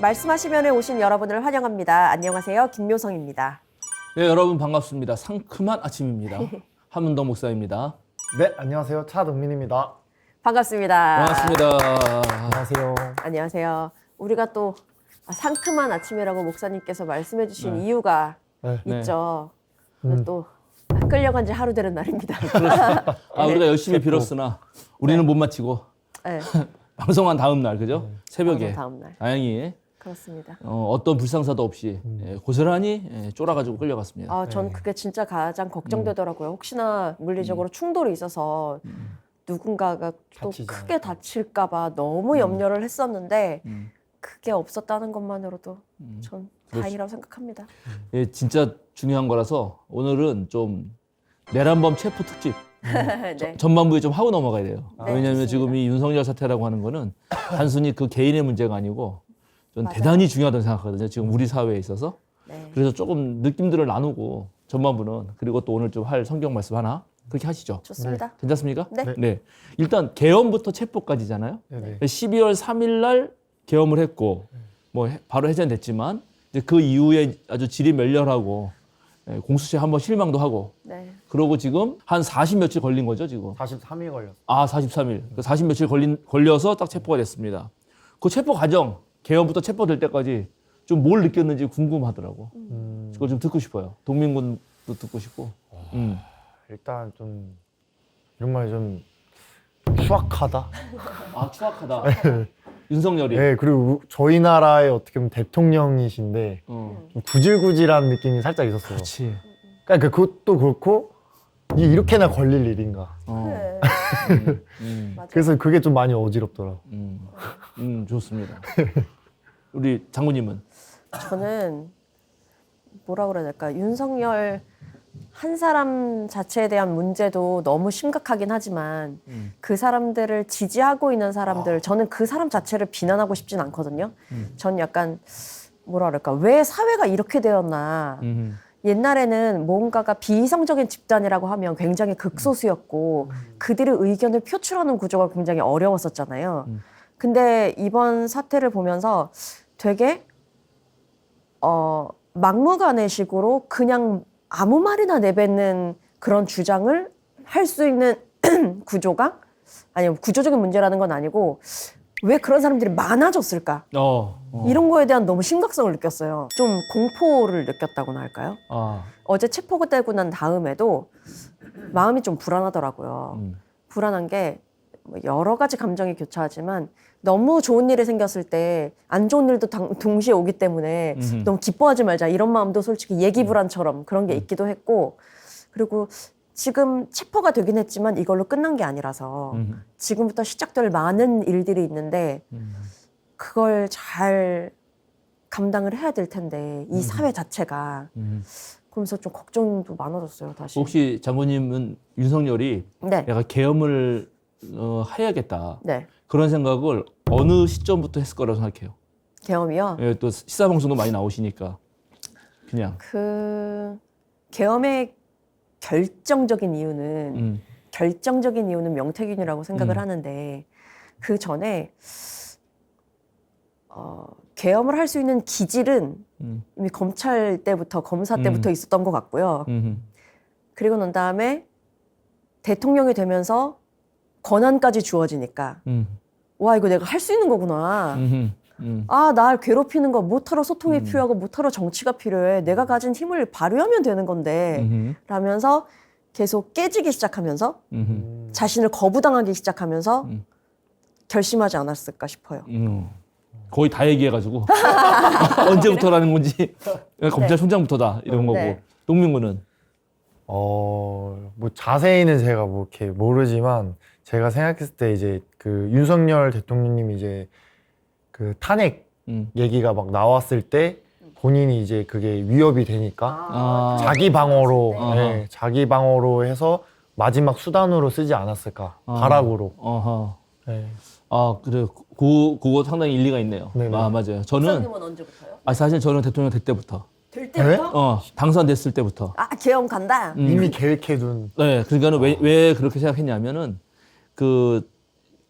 말씀하시면에 오신 여러분을 환영합니다. 안녕하세요. 김묘성입니다. 네, 여러분 반갑습니다. 상큼한 아침입니다. 한문덕 목사입니다. 네, 안녕하세요. 차동민입니다. 반갑습니다. 반갑습니다. 안녕하세요. 안녕하세요. 우리가 또 상큼한 아침이라고 목사님께서 말씀해 주신 네. 이유가 네. 있죠. 오늘 또 끌려간 지 하루 되는 날입니다. 우리가 열심히 빌었으나 우리는 못 마치고 네, 방송한 다음 날, 그죠? 새벽에 다음 날. 다행히 그렇습니다. 어떤 불상사도 없이 고스란히 쫄아가지고 끌려갔습니다. 전 그게 진짜 가장 걱정되더라고요. 혹시나 물리적으로 충돌이 있어서 누군가가 또 다치지 크게 않을까. 다칠까봐 너무 염려를 했었는데 음. 그게 없었다는 것만으로도 전 다행이라고 생각합니다. 예, 진짜 중요한 거라서 오늘은 좀 내란범 체포 특집 네. 전반부에 좀 하고 넘어가야 돼요. 네, 왜냐하면 좋습니다. 지금 이 윤석열 사태라고 하는 거는 단순히 그 개인의 문제가 아니고 좀 맞아요. 대단히 중요하다고 생각하거든요. 지금 우리 사회에 있어서. 네. 그래서 조금 느낌들을 나누고 전반부는 그리고 또 오늘 좀 할 성경 말씀 하나 그렇게 하시죠. 좋습니다. 괜찮습니까? 네. 일단 계엄부터 체포까지잖아요. 네. 12월 3일 날 계엄을 했고 뭐 바로 해제됐지만 이제 그 이후에 아주 질이 멸렬하고 공수처에 한번 실망도 하고 네. 그러고 지금 한 40 며칠 걸린 거죠, 지금. 43일 걸렸어요. 43일. 40 며칠 걸려서 딱 체포가 됐습니다. 그 체포 과정, 계엄부터 체포될 때까지 좀 뭘 느꼈는지 궁금하더라고. 그걸 좀 듣고 싶어요. 동민군도 듣고 싶고. 일단 좀 이런 말 좀 추악하다. 추악하다. 윤석열이. 네, 그리고 저희 나라의 어떻게 보면 대통령이신데 좀 구질구질한 느낌이 살짝 있었어요. 그렇지. 그러니까 그것도 그렇고 이게 이렇게나 걸릴 일인가. 네. 맞아요. 그래서 그게 좀 많이 어지럽더라고. 좋습니다. 우리 장군님은? 저는 뭐라 그래야 될까? 윤석열 한 사람 자체에 대한 문제도 너무 심각하긴 하지만 그 사람들을 지지하고 있는 사람들 저는 그 사람 자체를 비난하고 싶진 않거든요. 전 약간 뭐라 그럴까? 왜 사회가 이렇게 되었나? 옛날에는 뭔가가 비이성적인 집단이라고 하면 굉장히 극소수였고 그들의 의견을 표출하는 구조가 굉장히 어려웠었잖아요. 근데 이번 사태를 보면서 되게 막무가내식으로 그냥 아무 말이나 내뱉는 그런 주장을 할 수 있는 구조가 아니 구조적인 문제라는 건 아니고 왜 그런 사람들이 많아졌을까? 이런 거에 대한 너무 심각성을 느꼈어요. 좀 공포를 느꼈다고나 할까요? 어제 체포가 되고 난 다음에도 마음이 좀 불안하더라고요. 불안한 게 여러 가지 감정이 교차하지만 너무 좋은 일이 생겼을 때 안 좋은 일도 동시에 오기 때문에 너무 기뻐하지 말자 이런 마음도 솔직히 예기불안처럼 그런 게 있기도 했고 그리고 지금 체포가 되긴 했지만 이걸로 끝난 게 아니라서 지금부터 시작될 많은 일들이 있는데 그걸 잘 감당을 해야 될 텐데 이 사회 자체가 그러면서 좀 걱정도 많아졌어요 다시. 혹시 장군님은 윤석열이 네. 내가 계엄을 해야겠다. 네. 그런 생각을 어느 시점부터 했을 거라고 생각해요. 계엄이요. 예, 또 시사방송도 많이 나오시니까 그냥. 그 계엄의 결정적인 이유는 명태균이라고 생각을 하는데 그 전에 계엄을 할 수 있는 기질은 이미 검찰 때부터 검사 때부터 있었던 것 같고요. 그리고 난 다음에 대통령이 되면서 권한까지 주어지니까 와 이거 내가 할 수 있는 거구나. 날 괴롭히는 거 못하러 소통이 필요하고 못하러 정치가 필요해. 내가 가진 힘을 발휘하면 되는 건데 라면서 계속 깨지기 시작하면서 자신을 거부당하기 시작하면서 결심하지 않았을까 싶어요. 거의 다 얘기해가지고 언제부터라는 건지 검찰총장부터다 이런 거고. 네. 동민군은? 뭐 자세히는 제가 뭐 이렇게 모르지만 제가 생각했을 때 이제 그 윤석열 대통령님이 이제 그 탄핵 얘기가 막 나왔을 때 본인이 이제 그게 위협이 되니까 자기 방어로 자기 방어로 해서 마지막 수단으로 쓰지 않았을까 가락으로. 네. 그래. 그거 상당히 일리가 있네요. 네네. 맞아요. 저는 박사님은 언제부터요? 사실 저는 대통령 될 때부터 될 때부터? 당선됐을 때부터. 계엄 간다? 이미 계획해둔. 네, 그러니까는 왜 그렇게 생각했냐면은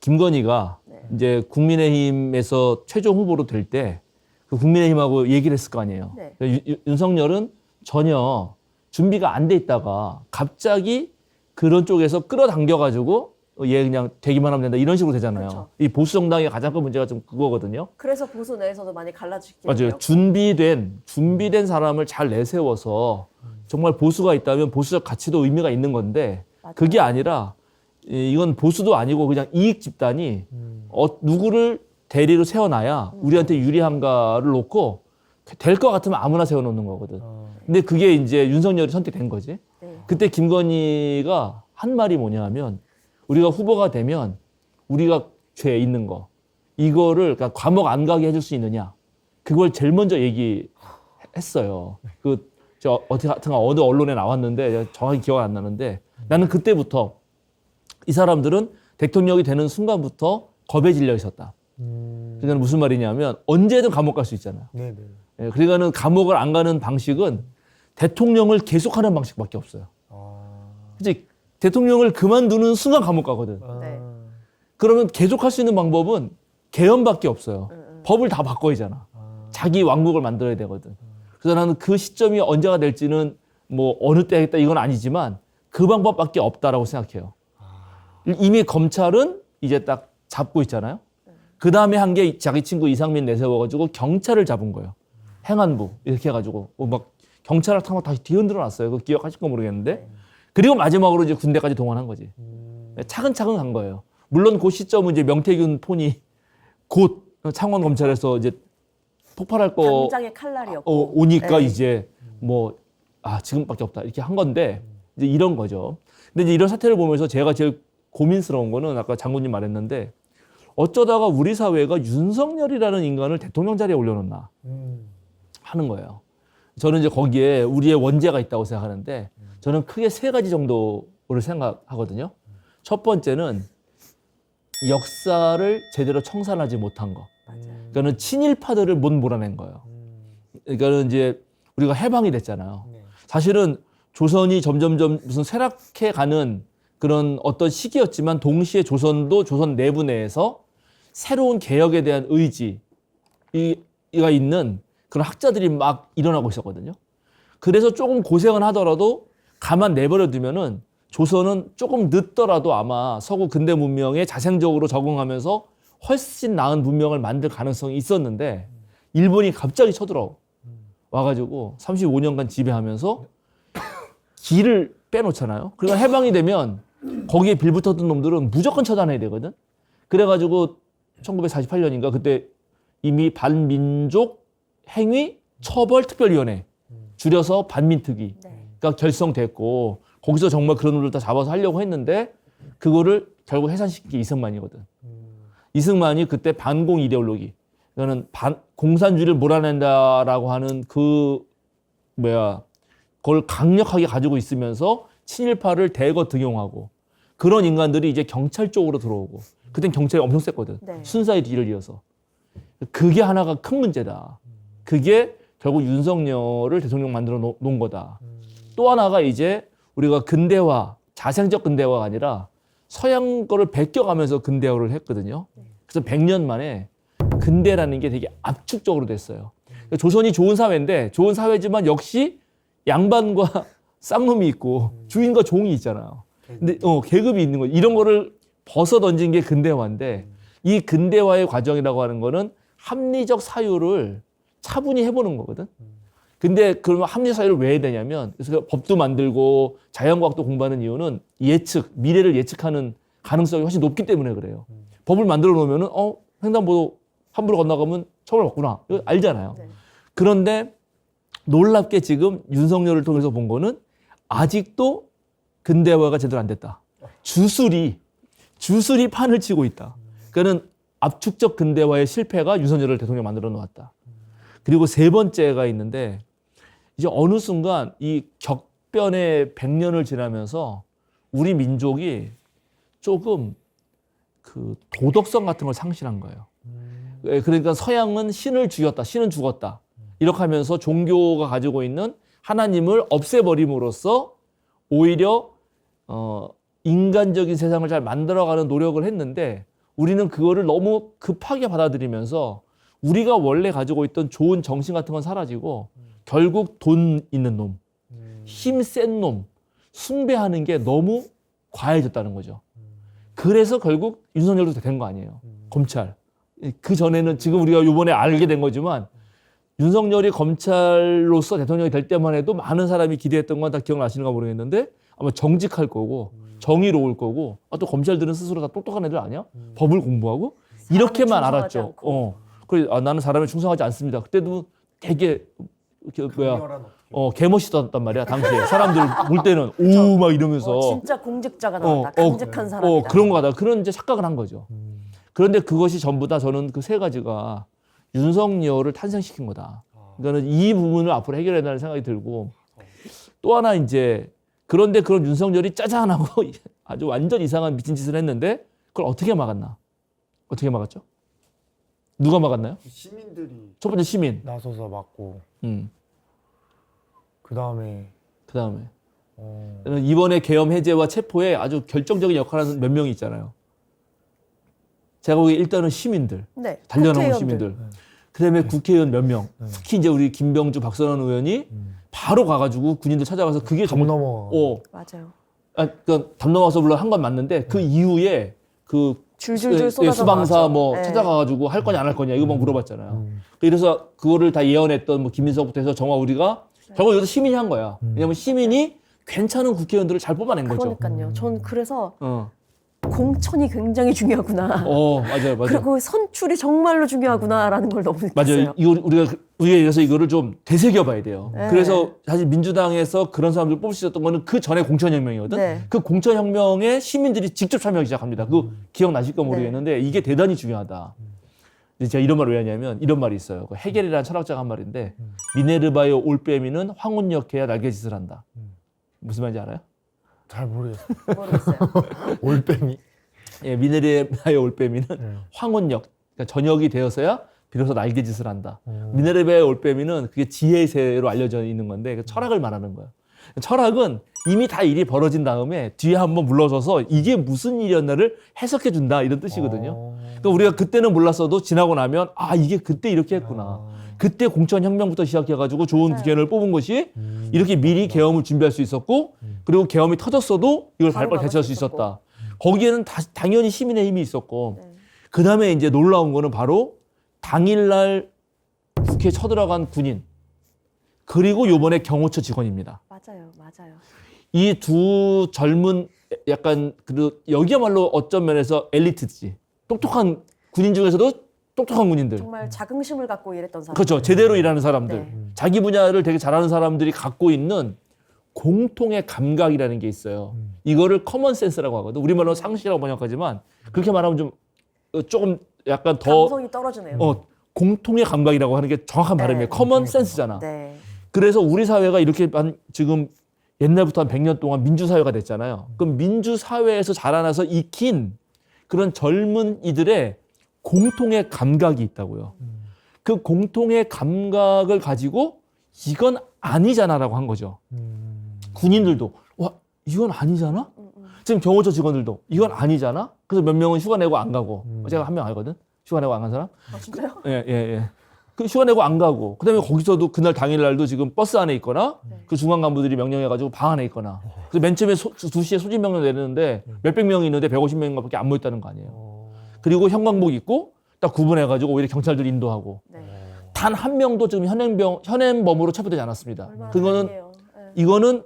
김건희가 이제 국민의힘에서 최종 후보로 될 때 그 국민의힘하고 얘기를 했을 거 아니에요. 네. 윤석열은 전혀 준비가 안 돼 있다가 갑자기 그런 쪽에서 끌어당겨가지고 얘 그냥 되기만 하면 된다 이런 식으로 되잖아요. 그렇죠. 이 보수 정당의 가장 큰 문제가 좀 그거거든요. 그래서 보수 내에서도 많이 갈라지게 맞아요. 돼요. 준비된 사람을 잘 내세워서 정말 보수가 있다면 보수적 가치도 의미가 있는 건데 맞아요. 그게 아니라 이건 보수도 아니고 그냥 이익 집단이 누구를 대리로 세워놔야 우리한테 유리한가를 놓고 될 것 같으면 아무나 세워놓는 거거든. 근데 그게 이제 윤석열이 선택된 거지. 네. 그때 김건희가 한 말이 뭐냐 하면 우리가 후보가 되면 우리가 죄 있는 거 이거를 그러니까 감옥 안 가게 해줄 수 있느냐 그걸 제일 먼저 얘기했어요. 저 어떻게 하여튼 어느 언론에 나왔는데 정확히 기억 안 나는데 나는 그때부터 이 사람들은 대통령이 되는 순간부터 겁에 질려 있었다. 그러니까 무슨 말이냐면 언제든 감옥 갈 수 있잖아요. 네네. 예, 그러니까는 감옥을 안 가는 방식은 대통령을 계속하는 방식밖에 없어요. 그치? 대통령을 그만두는 순간 감옥 가거든. 네. 그러면 계속할 수 있는 방법은 개헌밖에 없어요. 법을 다 바꿔야잖아. 자기 왕국을 만들어야 되거든. 그래서 나는 그 시점이 언제가 될지는 뭐 어느 때 하겠다 이건 아니지만 그 방법밖에 없다라고 생각해요. 이미 검찰은 이제 딱 잡고 있잖아요. 그 다음에 한 게 자기 친구 이상민 내세워가지고 경찰을 잡은 거예요. 행안부 이렇게 해가지고 막 경찰을 타고 다시 뒤흔들어 놨어요. 그거 기억하실까 모르겠는데. 그리고 마지막으로 이제 군대까지 동원한 거지. 차근차근 간 거예요. 물론 그 시점은 이제 명태균 폰이 곧 창원 검찰에서 이제 폭발할 거 당장의 칼날이었고. 오니까 네. 이제 지금밖에 없다 이렇게 한 건데 이제 이런 거죠. 근데 이제 이런 사태를 보면서 제가 제일 고민스러운 거는 아까 장군님 말했는데 어쩌다가 우리 사회가 윤석열이라는 인간을 대통령 자리에 올려놓나 하는 거예요. 저는 이제 거기에 우리의 원죄가 있다고 생각하는데 저는 크게 세 가지 정도를 생각하거든요. 첫 번째는 역사를 제대로 청산하지 못한 거. 그러니까는 친일파들을 못 몰아낸 거예요. 그러니까는 이제 우리가 해방이 됐잖아요. 사실은 조선이 점점점 무슨 쇠락해 가는 그런 어떤 시기였지만 동시에 조선도 조선 내부 내에서 새로운 개혁에 대한 의지가 있는 그런 학자들이 막 일어나고 있었거든요. 그래서 조금 고생은 하더라도 가만 내버려 두면은 조선은 조금 늦더라도 아마 서구 근대 문명에 자생적으로 적응하면서 훨씬 나은 문명을 만들 가능성이 있었는데 일본이 갑자기 쳐들어 와가지고 35년간 지배하면서 길을 빼놓잖아요. 그러니까 해방이 되면 거기에 빌붙었던 놈들은 무조건 처단해야 되거든. 그래가지고 1948년인가 그때 이미 반민족 행위 처벌 특별위원회 줄여서 반민특위가 결성됐고 거기서 정말 그런 놈들 다 잡아서 하려고 했는데 그거를 결국 해산시킨 게 이승만이거든. 이승만이 그때 반공 이데올로기, 그거는 공산주의를 몰아낸다라고 하는 그걸 강력하게 가지고 있으면서 친일파를 대거 등용하고 그런 인간들이 이제 경찰 쪽으로 들어오고 그땐 경찰이 엄청 셌거든. 네. 순사의 뒤를 이어서. 그게 하나가 큰 문제다. 그게 결국 윤석열을 대통령 만들어 놓은 거다. 또 하나가 이제 우리가 근대화, 자생적 근대화가 아니라 서양 거를 베껴가면서 근대화를 했거든요. 그래서 100년 만에 근대라는 게 되게 압축적으로 됐어요. 조선이 좋은 사회인데 좋은 사회지만 역시 양반과 쌍놈이 있고 주인과 종이 있잖아요. 근데 계급이 있는 거 이런 거를 벗어 던진 게 근대화인데 이 근대화의 과정이라고 하는 거는 합리적 사유를 차분히 해보는 거거든. 근데 그러면 합리적 사유를 왜 해야 되냐면 그래서 법도 만들고 자연과학도 공부하는 이유는 미래를 예측하는 가능성이 훨씬 높기 때문에 그래요. 법을 만들어 놓으면은 횡단보도 함부로 건너가면 처벌받구나 이거 알잖아요. 네. 그런데 놀랍게 지금 윤석열을 통해서 본 거는 아직도 근대화가 제대로 안 됐다. 주술이 판을 치고 있다. 그러니까는 압축적 근대화의 실패가 윤석열을 대통령 만들어 놓았다. 그리고 세 번째가 있는데 이제 어느 순간 이 격변의 100년을 지나면서 우리 민족이 조금 그 도덕성 같은 걸 상실한 거예요. 그러니까 서양은 신을 죽였다, 신은 죽었다. 이렇게 하면서 종교가 가지고 있는 하나님을 없애버림으로써 오히려 인간적인 세상을 잘 만들어가는 노력을 했는데 우리는 그거를 너무 급하게 받아들이면서 우리가 원래 가지고 있던 좋은 정신 같은 건 사라지고 결국 돈 있는 놈, 힘 센 놈, 숭배하는 게 너무 과해졌다는 거죠. 그래서 결국 윤석열도 된 거 아니에요. 검찰. 그 전에는 지금 우리가 이번에 알게 된 거지만 윤석열이 검찰로서 대통령이 될 때만 해도 많은 사람이 기대했던 건 다 기억나시는가 모르겠는데 아마 정직할 거고 정의로울 거고 또 검찰들은 스스로 다 똑똑한 애들 아니야? 법을 공부하고 이렇게만 알았죠. 그래 나는 사람에 충성하지 않습니다. 그때도 되게 개멋있었단 말이야 당시에 사람들 볼 때는 오 막 이러면서 진짜 공직자가 나왔다. 강직한 사람이다. 그런 거다. 그런 이제 착각을 한 거죠. 그런데 그것이 전부 다 저는 그 세 가지가 윤석열을 탄생시킨 거다. 그러니까 이 부분을 앞으로 해결해야 된다는 생각이 들고 또 하나 이제 그런데 그런 윤석열이 짜잔하고 아주 완전 이상한 미친 짓을 했는데 그걸 어떻게 막았나? 어떻게 막았죠? 누가 막았나요? 시민들이 첫 번째 시민. 나서서 막고 그다음에 어, 이번에 계엄 해제와 체포에 아주 결정적인 역할을 하는 몇 명이 있잖아요. 제가 보기에 일단은 시민들, 네, 단련하는 국회의원들. 시민들. 그다음에 국회의원 몇 명. 특히 이제 우리 김병주, 박선원 의원이 바로 가가지고 군인들 찾아가서 그게 담 넘어. 맞아요. 그러니까 담 넘어서 물론 한 건 맞는데 그 이후에 그 줄줄줄 쏟아져 수방사 나왔죠. 뭐 네. 찾아가가지고 할 거냐 안 할 거냐 이거만 물어봤잖아요. 그래서 그거를 다 예언했던 뭐 김민석부터 해서 정화 우리가 결국 이것도 시민이 한 거야. 왜냐면 시민이 괜찮은 국회의원들을 잘 뽑아낸 거죠. 그러니까요. 전 그래서 어. 공천이 굉장히 중요하구나. 맞아요. 그리고 선출이 정말로 중요하구나라는 걸 너무 느꼈어요. 맞아요. 이거 우리가 그래서 이거를 좀 되새겨봐야 돼요. 네. 그래서 사실 민주당에서 그런 사람들 뽑을 수 있었던 거는 그 전에 공천혁명이거든. 네. 그 공천혁명에 시민들이 직접 참여하기 시작합니다. 그거 기억나실까 모르겠는데 이게 대단히 중요하다. 근데 제가 이런 말을 왜 하냐면 이런 말이 있어요. 그 헤겔이라는 철학자가 한 말인데 미네르바의 올빼미는 황혼역해야 날개짓을 한다. 무슨 말인지 알아요? 잘 모르겠어요. 모르겠어요. 올빼미. 예, 미네르바의 올빼미는 황혼역, 그러니까 저녁이 되어서야 비로소 날개짓을 한다. 미네르바의 올빼미는 그게 지혜의 새로 알려져 있는 건데 그 철학을 말하는 거예요. 철학은 이미 다 일이 벌어진 다음에 뒤에 한번 물러서서 이게 무슨 일이었나를 해석해 준다 이런 뜻이거든요. 그러니까 우리가 그때는 몰랐어도 지나고 나면 이게 그때 이렇게 했구나. 그때 공천혁명부터 시작해가지고 좋은 국회의원을 뽑은 것이 이렇게 미리 계엄을 준비할 수 있었고 그리고 계엄이 터졌어도 이걸 바로 발발 대처할 수 있었고. 있었다. 거기에는 당연히 시민의 힘이 있었고 네. 그 다음에 이제 놀라운 거는 바로 당일날 국회에 쳐들어간 군인 그리고 요번에 경호처 직원입니다. 맞아요. 이 두 젊은 약간 여기야말로 어떤 면에서 엘리트지. 똑똑한 군인 중에서도 똑똑한 군인들. 정말 자긍심을 갖고 일했던 사람. 그렇죠. 제대로 일하는 사람들. 네. 자기 분야를 되게 잘하는 사람들이 갖고 있는 공통의 감각이라는 게 있어요. 이거를 커먼 센스라고 하거든. 우리말로 상식이라고 번역하지만 그렇게 말하면 좀 조금 약간 더 감성이 떨어지네요. 공통의 감각이라고 하는 게 정확한 네. 발음이에요. 커먼 센스잖아. 네. 그래서 우리 사회가 이렇게 지금 옛날부터 한 100년 동안 민주사회가 됐잖아요. 그럼 민주사회에서 자라나서 익힌 그런 젊은 이들의 공통의 감각이 있다고요. 그 공통의 감각을 가지고 이건 아니잖아라고 한 거죠. 군인들도 이건 아니잖아? 지금 경호처 직원들도 이건 아니잖아? 그래서 몇 명은 휴가 내고 안 가고 제가 한 명 알거든? 휴가 내고 안 간 사람? 진짜요? 예. 그 휴가 내고 안 가고 그다음에 거기서도 그날 당일날도 지금 버스 안에 있거나 그 중간 간부들이 명령해가지고 방 안에 있거나 그래서 맨 처음에 2시에 소집 명령 내리는데 몇백 명이 있는데 150명밖에 안 모였다는 거 아니에요. 그리고 형광복 입고 딱 구분해가지고 오히려 경찰들이 인도하고 네. 단 한 명도 지금 현행범으로 체포되지 않았습니다. 얼마나 그거는 다행이에요. 네. 이거는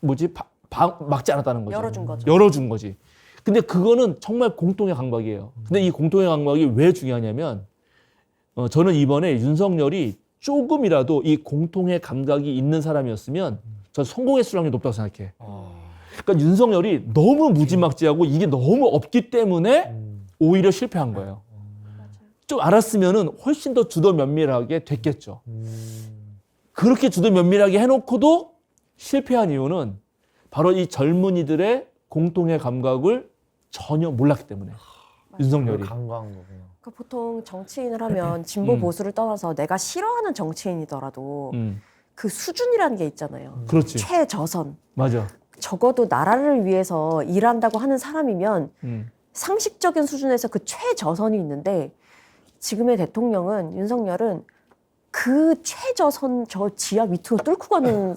막지 않았다는 거죠. 열어준 거죠. 거지. 근데 그거는 정말 공통의 감각이에요. 근데 이 공통의 감각이 왜 중요하냐면 저는 이번에 윤석열이 조금이라도 이 공통의 감각이 있는 사람이었으면 전 성공했을 확률이 높다고 생각해. 그러니까 윤석열이 너무 무지막지하고 이게 너무 없기 때문에 오히려 실패한 거예요. 좀 알았으면은 훨씬 더 주도 면밀하게 됐겠죠. 그렇게 주도 면밀하게 해놓고도 실패한 이유는 바로 이 젊은이들의 공통의 감각을 전혀 몰랐기 때문에. 윤석열이. 강구한 거구나. 그러니까 보통 정치인을 하면 진보 보수를 떠나서 내가 싫어하는 정치인이더라도 그 수준이라는 게 있잖아요. 그렇지. 최저선. 맞아. 적어도 나라를 위해서 일한다고 하는 사람이면 상식적인 수준에서 그 최저선이 있는데 지금의 대통령은 윤석열은 그 최저선 저 지하 밑으로 뚫고 가는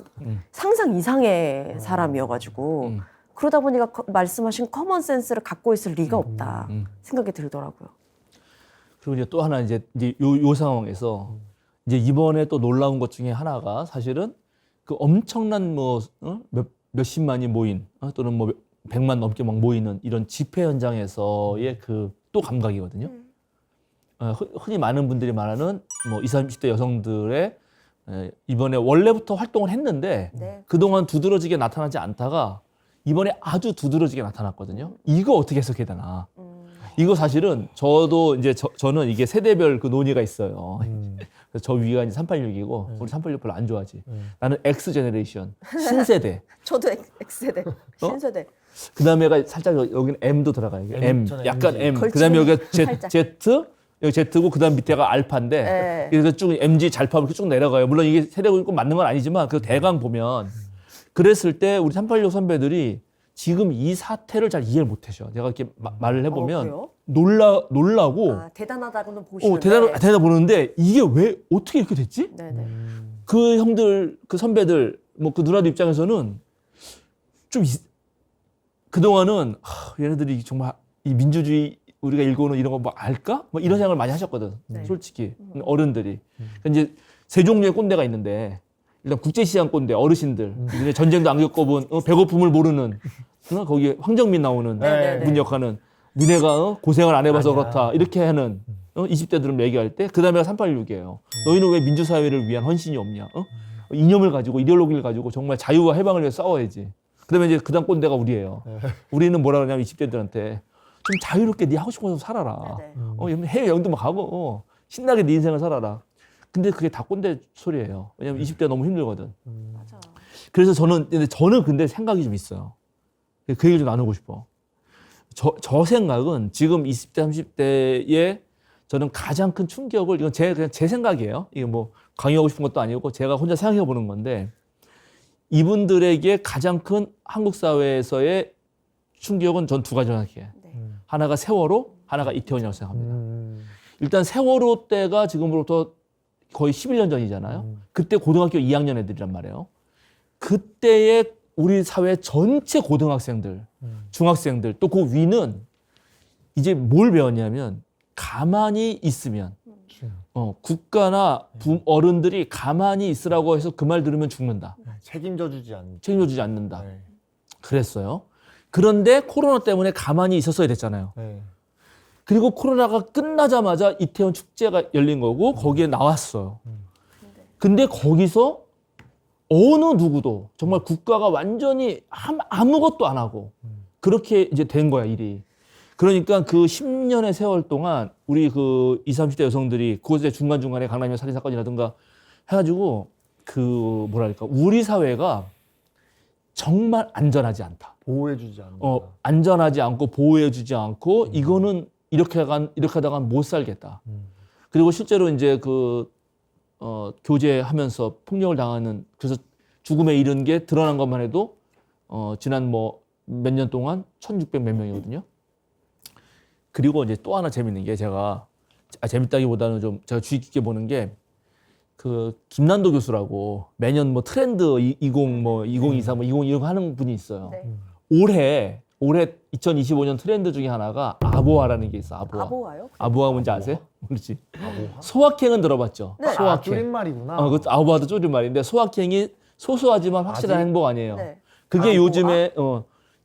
상상 이상의 사람이어가지고 그러다 보니까 말씀하신 커먼 센스를 갖고 있을 리가 없다 생각이 들더라고요. 그리고 이제 또 하나 이제 요 상황에서 이제 이번에 또 놀라운 것 중에 하나가 사실은 그 엄청난 뭐 몇십만이 모인 또는 뭐 100만 넘게 막 모이는 이런 집회 현장에서의 그 또 감각이거든요. 흔히 많은 분들이 말하는 뭐 20, 30대 여성들의 이번에 원래부터 활동을 했는데 네. 그동안 두드러지게 나타나지 않다가 이번에 아주 두드러지게 나타났거든요. 이거 어떻게 해석해야 되나? 이거 사실은 저도 이제 저는 이게 세대별 그 논의가 있어요. 그래서 저 위가 이제 386이고 우리 386 별로 안 좋아하지. 나는 X 제너레이션, 신세대. 저도 X세대, 신세대. 그 다음에가 살짝 여기는 M도 들어가요. M, 저는 약간 MG. M. 그 다음에 여기가 살짝. Z, 여기 Z고 그 다음 밑에가 알파인데 네. 그래서 쭉 MG 잘파면 이렇게 쭉 내려가요. 물론 이게 세대가 꼭 맞는 건 아니지만 그 대강 보면 그랬을 때 우리 386 선배들이 지금 이 사태를 잘 이해를 못 하셔. 내가 이렇게 말을 해보면 그래요? 놀라고 대단하다고는 보시는데. 대단하다 보는데 이게 왜 어떻게 이렇게 됐지? 네네. 그 형들, 그 선배들, 뭐 그 누나들 입장에서는 좀 그동안은 얘네들이 정말 이 민주주의 우리가 일궈오는 이런 거 뭐 알까? 뭐 이런 생각을 많이 하셨거든. 네. 솔직히 어른들이. 그러니까 이제 세 종류의 꼰대가 있는데 일단 국제시장 꼰대 어르신들, 이제 전쟁도 안 겪어본 배고픔을 모르는 거기 황정민 나오는 네네네. 분 역하는 니네가 고생을 안 해봐서 아니야. 그렇다 이렇게 하는 20대들은 얘기할 때 그 다음에가 386이에요. 너희는 왜 민주사회를 위한 헌신이 없냐? 이념을 가지고 이데올로기를 가지고 정말 자유와 해방을 위해 싸워야지. 그 다음에 이제 그 다음 꼰대가 우리예요. 우리는 뭐라 그러냐면 20대들한테 좀 자유롭게 네 하고 싶은 거 살아라. 네네. 해외 여행도 막 가고 신나게 네 인생을 살아라. 근데 그게 다 꼰대 소리예요. 왜냐면 20대 너무 힘들거든. 맞아. 그래서 저는 근데 생각이 좀 있어요. 그 얘기를 좀 나누고 싶어. 저 생각은 지금 20대, 30대에 저는 가장 큰 충격을, 이건 그냥 제 생각이에요. 이게 뭐 강요하고 싶은 것도 아니고 제가 혼자 생각해 보는 건데 이분들에게 가장 큰 한국 사회에서의 충격은 전 두 가지 생각해요. 네. 하나가 세월호, 하나가 이태원이라고 생각합니다. 일단 세월호 때가 지금으로부터 거의 11년 전이잖아요. 그때 고등학교 2학년 애들이란 말이에요. 그때의 우리 사회 전체 고등학생들, 중학생들, 또 그 위는 이제 뭘 배웠냐면 가만히 있으면 국가나 어른들이 가만히 있으라고 해서 그 말 들으면 죽는다. 책임져주지 않는다. 네. 그랬어요. 그런데 코로나 때문에 가만히 있었어야 됐잖아요. 네. 그리고 코로나가 끝나자마자 이태원 축제가 열린 거고 거기에 나왔어요. 근데 거기서 어느 누구도 정말 국가가 완전히 아무것도 안 하고 그렇게 이제 된 거야, 일이. 그러니까 그 10년의 세월 동안 우리 그 20, 30대 여성들이 그곳에 중간중간에 강남역 살인 사건이라든가 해가지고 그 뭐랄까 우리 사회가 정말 안전하지 않다. 보호해주지 않는다. 안전하지 않고 보호해주지 않고 이거는 이렇게 하다가 못 살겠다. 그리고 실제로 이제 교제하면서 폭력을 당하는 그래서 죽음에 이른 게 드러난 것만 해도 지난 뭐 몇 년 동안 1,600 몇 명이거든요. 그리고 이제 또 하나 재밌는 게 제가 재밌다기보다는 좀 제가 주의 깊게 보는 게 그 김난도 교수라고 매년 뭐 트렌드 20 뭐 2024 뭐 20 이런 거 하는 분이 있어요. 네. 올해 2025년 트렌드 중에 하나가 아보아라는 게 있어. 아보아요? 아보아 뭔지 아세요? 모르지. 아보아? 소확행은 들어봤죠. 네. 소확행. 줄임말이구나. 그 아보아도 줄임말인데 소확행이 소소하지만 확실한 아직? 행복 아니에요. 네. 그게 아보아? 요즘에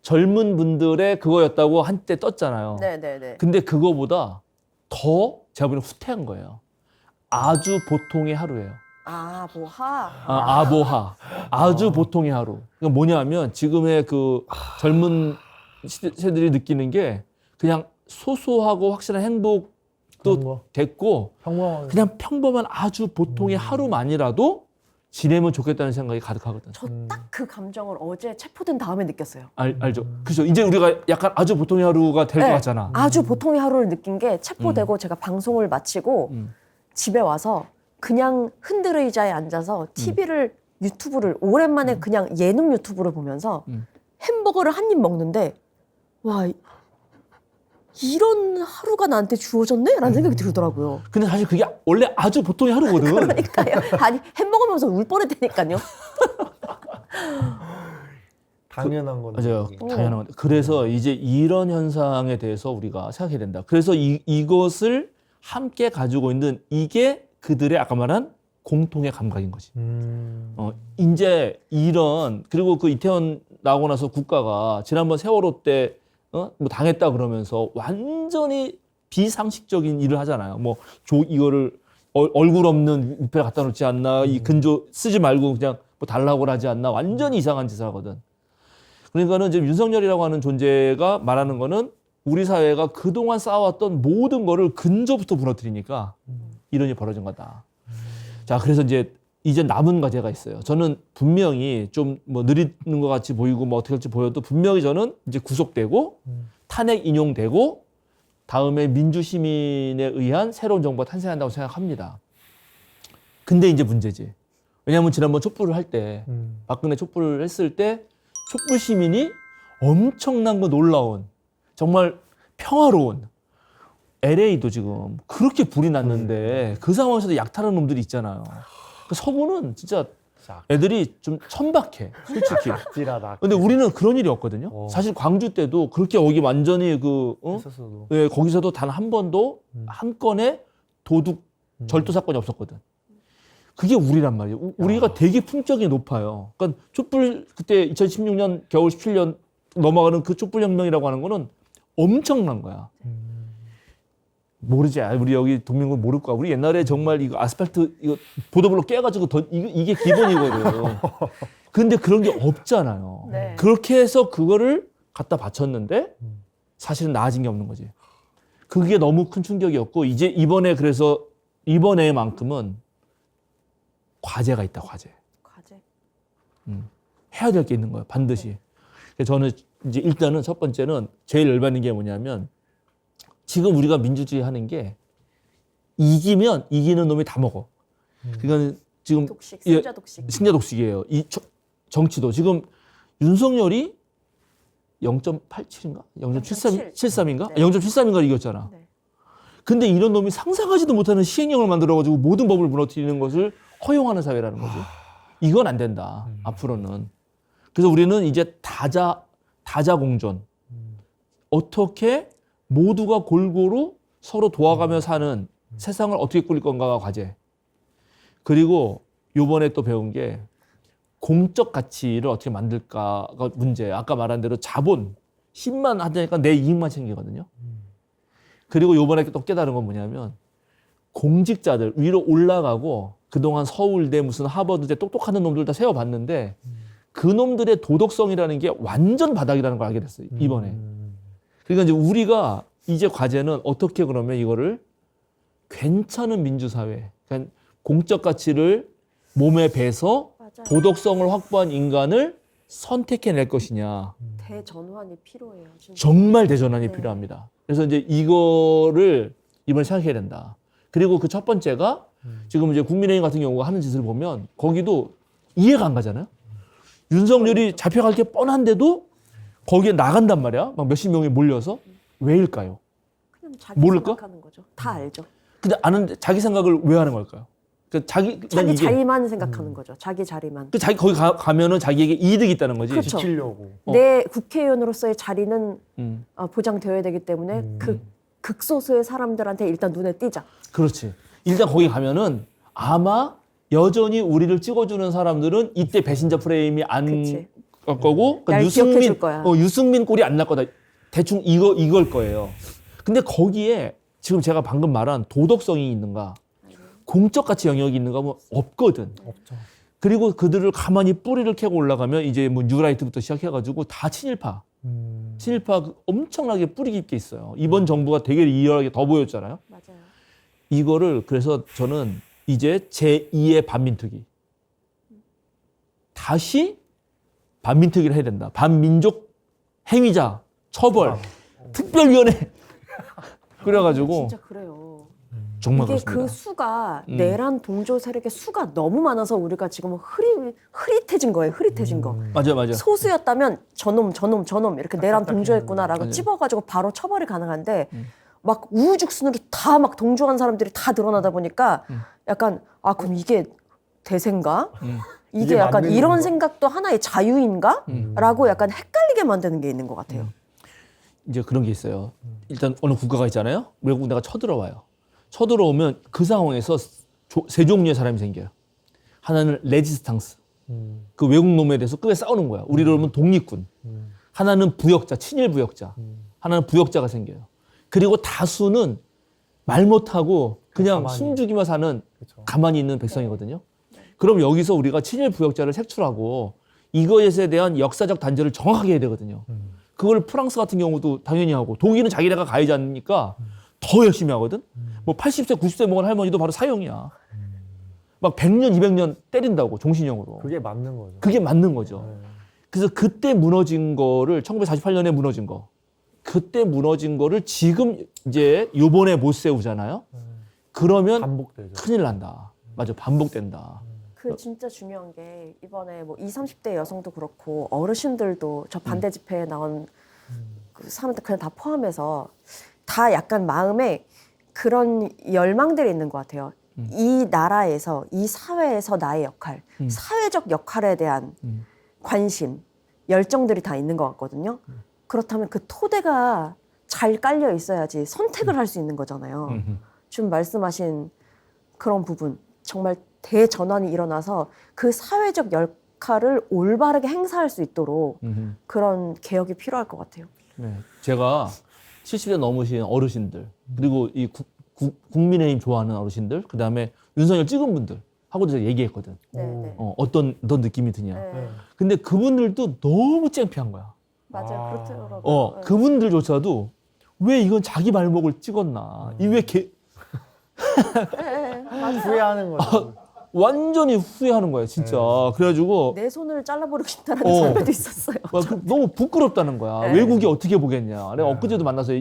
젊은 분들의 그거였다고 한때 떴잖아요. 네네네. 근데 그거보다 더 제가 보기엔 후퇴한 거예요. 아주 보통의 하루예요. 아보하. 아보하. 아주 보통의 하루. 그러니까 뭐냐면 지금의 그 젊은 세대들이 느끼는 게 그냥 소소하고 확실한 행복도 그런 거. 됐고 평범한. 그냥 평범한 아주 보통의 하루만이라도 지내면 좋겠다는 생각이 가득하거든. 저 딱 그 감정을 어제 체포된 다음에 느꼈어요. 알죠? 그죠? 이제 우리가 약간 아주 보통의 하루가 될 것 네. 같잖아. 아주 보통의 하루를 느낀 게 체포되고 제가 방송을 마치고 집에 와서 그냥 흔들 의자에 앉아서 TV를 유튜브를 오랜만에 그냥 예능 유튜브를 보면서 햄버거를 한 입 먹는데 와 이런 하루가 나한테 주어졌네? 라는 생각이 들더라고요. 근데 사실 그게 원래 아주 보통의 하루거든. 그러니까요. 아니 햄버거 먹으면서 울 뻔했다니까요. 당연한 건데. 맞아요. 이게. 당연한 건데. 그래서 이제 이런 현상에 대해서 우리가 생각해야 된다. 그래서 이것을 함께 가지고 있는 이게 그들의 아까 말한 공통의 감각인 거지. 이제 이런 그리고 그 이태원 나오고 나서 국가가 지난번 세월호 때 뭐 당했다 그러면서 완전히 비상식적인 일을 하잖아요. 뭐 이거를 얼굴 없는 우페 갖다 놓지 않나, 이 근조 쓰지 말고 그냥 뭐 달라고 하지 않나, 완전히 이상한 짓을 하거든. 그러니까는 지금 윤석열이라고 하는 존재가 말하는 거는 우리 사회가 그동안 쌓아왔던 모든 거를 근저부터 무너뜨리니까 이런 일이 벌어진 거다. 자, 그래서 이제 남은 과제가 있어요. 저는 분명히 좀 뭐 느리는 것 같이 보이고 뭐 어떻게 할지 보여도 분명히 저는 이제 구속되고 탄핵 인용되고 다음에 민주시민에 의한 새로운 정부가 탄생한다고 생각합니다. 근데 이제 문제지. 왜냐하면 지난번 촛불을 할 때 박근혜 촛불을 했을 때 촛불 시민이 엄청난 거 놀라운 정말 평화로운 LA도 지금 그렇게 불이 났는데 그 상황에서도 약탈하는 놈들이 있잖아요. 그 서구는 진짜 애들이 좀 천박해, 솔직히. 찔하다. 근데 우리는 그런 일이 없거든요. 사실 광주 때도 그렇게 여기 완전히 했었어도. 네, 거기서도 단 한 번도 한 건의 도둑 절도 사건이 없었거든. 그게 우리란 말이에요. 우리가 되게 품격이 높아요. 그러니까 촛불 그때 2016년 겨울 17년 넘어가는 그 촛불 혁명이라고 하는 거는 엄청난 거야. 모르지. 우리 여기 동민군 모를 거야. 우리 옛날에 정말 이거 아스팔트 이거 보도블록 깨가지고 이게 기본이거든. 근데 그런 게 없잖아요. 네. 그렇게 해서 그거를 갖다 바쳤는데 사실은 나아진 게 없는 거지. 그게 너무 큰 충격이었고 이제 그래서 이번에만큼은 과제가 있다. 과제. 해야 될 게 있는 거예요. 반드시. 그래서 저는 이제 일단은 첫 번째는 제일 열받는 게 뭐냐면 지금 우리가 민주주의 하는 게 이기면 이기는 놈이 다 먹어. 그러니까 지금 독식, 승자 독식. 승자 독식이에요. 정치도 지금 윤석열이 0.87인가? 0.73인가? 네. 0.73인가 이겼잖아. 네. 근데 이런 놈이 상상하지도 못하는 시행령을 만들어가지고 모든 법을 무너뜨리는 것을 허용하는 사회라는 거지. 이건 안 된다. 앞으로는. 그래서 우리는 이제 다자공존. 어떻게 모두가 골고루 서로 도와가며 사는 세상을 어떻게 꾸릴 건가가 과제. 그리고 요번에 또 배운 게 공적 가치를 어떻게 만들까가 문제예요. 아까 말한 대로 자본, 힘만 하니까 내 이익만 챙기거든요. 그리고 요번에 또 깨달은 건 뭐냐면 공직자들 위로 올라가고 그동안 서울대 무슨 하버드대 똑똑한 놈들 다 세워봤는데 그 놈들의 도덕성이라는 게 완전 바닥이라는 걸 알게 됐어요. 이번에. 그러니까 이제 우리가 이제 과제는 어떻게 그러면 이거를 괜찮은 민주사회, 그러니까 공적 가치를 몸에 배서 맞아요. 도덕성을 확보한 인간을 선택해낼 것이냐. 대전환이 필요해요. 진짜. 정말 대전환이 네. 필요합니다. 그래서 이제 이거를 이번에 생각해야 된다. 그리고 그 첫 번째가 지금 이제 국민의힘 같은 경우가 하는 짓을 보면 거기도 이해가 안 가잖아요. 윤석열이 잡혀갈 게 뻔한데도 거기에 나간단 말이야. 막 몇십 명이 몰려서. 왜일까요? 그냥 자기 모를까? 생각하는 거죠. 다 알죠. 근데 아는데 자기 생각을 왜 하는 걸까요? 그 자기 자리만 생각하는 거죠. 자기 자리만. 거기 가면은 자기에게 이득이 있다는 거지. 그렇죠. 지키려고. 내 국회의원으로서의 자리는 음, 보장되어야 되기 때문에 그 극소수의 사람들한테 일단 눈에 띄자. 그렇지. 일단 거기 가면은 아마 여전히 우리를 찍어주는 사람들은 이때 배신자 프레임이 안 그치. 갈 거고, 그러니까 날 기억해줄 거야. 유승민 꼴이 안 날 거다. 대충 이걸 거예요. 근데 거기에 지금 제가 방금 말한 도덕성이 있는가, 공적 가치 영역이 있는가 하면 없거든. 없죠. 그리고 그들을 가만히 뿌리를 캐고 올라가면 이제 뭐 뉴라이트부터 시작해가지고 다 친일파 엄청나게 뿌리 깊게 있어요. 이번 정부가 되게 리얼하게 더 보였잖아요. 맞아요. 이거를 그래서 저는 이제 제2의 반민특위. 다시 반민특위를 해야 된다. 반민족 행위자 처벌 특별위원회 그래가지고 진짜 그래요. 정말 이게 그렇습니다. 그 수가 내란 동조 세력의 수가 너무 많아서 우리가 지금 흐릿해진 거예요. 흐릿해진 거. 맞아요. 소수였다면 저놈 이렇게 내란 동조했구나라고 맞아요. 찝어가지고 바로 처벌이 가능한데 막 우후죽순으로 다 막 동조한 사람들이 다 드러나다 보니까 약간 그럼 이게 대세인가? 이게 이게 약간 맞는 이런 건가? 생각도 하나의 자유인가? 라고 약간 헷갈리게 만드는 게 있는 것 같아요. 이제 그런 게 있어요. 일단 어느 국가가 있잖아요. 외국 군대가 쳐들어와요. 쳐들어오면 그 상황에서 세 종류의 사람이 생겨요. 하나는 레지스탕스. 그 외국 놈에 대해서 끝까지 싸우는 거야. 우리로 보면 독립군. 하나는 부역자, 친일 부역자. 하나는 부역자가 생겨요. 그리고 다수는 말 못하고 그냥 가만히. 숨죽이며 사는 그쵸. 가만히 있는 백성이거든요. 그럼 여기서 우리가 친일 부역자를 색출하고 이것에 대한 역사적 단죄를 정확하게 해야 되거든요. 그걸 프랑스 같은 경우도 당연히 하고 독일은 자기네가 가해지 않으니까 더 열심히 하거든. 뭐 80세, 90세 먹은 할머니도 바로 사형이야. 막 100년, 200년 때린다고 종신형으로. 그게 맞는 거죠. 그게 맞는 거죠. 네. 그래서 그때 무너진 거를 1948년에 무너진 거. 그때 무너진 거를 지금 이제 요번에 못 세우잖아요. 그러면 반복되죠. 큰일 난다. 맞아. 반복된다. 그 진짜 중요한 게 이번에 뭐 20, 30대 여성도 그렇고 어르신들도 저 반대 집회에 나온 그 사람들 그냥 다 포함해서 다 약간 마음에 그런 열망들이 있는 것 같아요. 이 나라에서 이 사회에서 나의 역할, 사회적 역할에 대한 관심, 열정들이 다 있는 것 같거든요. 그렇다면 그 토대가 잘 깔려 있어야지 선택을 할 수 있는 거잖아요. 지금 말씀하신 그런 부분 정말 대전환이 일어나서 그 사회적 역할을 올바르게 행사할 수 있도록 그런 개혁이 필요할 것 같아요. 네. 제가 70대 넘으신 어르신들 그리고 이 국민의힘 좋아하는 어르신들 그다음에 윤석열 찍은 분들 하고도 제가 얘기했거든. 네. 어떤 느낌이 드냐. 네. 근데 그분들도 너무 창피한 거야. 맞아요. 그렇더라고요. 그분들조차도 왜 이건 자기 발목을 찍었나. 이 왜 후회하는 거죠. 완전히 후회하는 거예요, 진짜. 그래가지고 내 손을 잘라버리고 싶다는 사람도 있었어요. 너무 부끄럽다는 거야. 네. 외국이 어떻게 보겠냐. 내가 엊그제도 만나서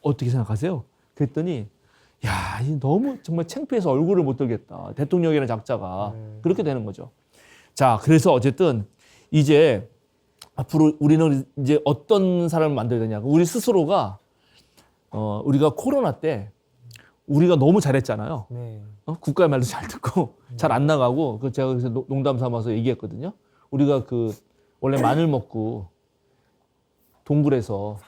어떻게 생각하세요? 그랬더니 야, 이 너무 정말 창피해서 얼굴을 못 들겠다. 대통령이라는 작자가. 그렇게 되는 거죠. 자, 그래서 어쨌든 이제 앞으로 우리는 이제 어떤 사람을 만들어야 되냐. 우리 스스로가 우리가 코로나 때 우리가 너무 잘했잖아요. 네. 국가의 말도 잘 듣고 잘 안 나가고 제가 그래서 농담 삼아서 얘기했거든요. 우리가 원래 마늘 먹고 동굴에서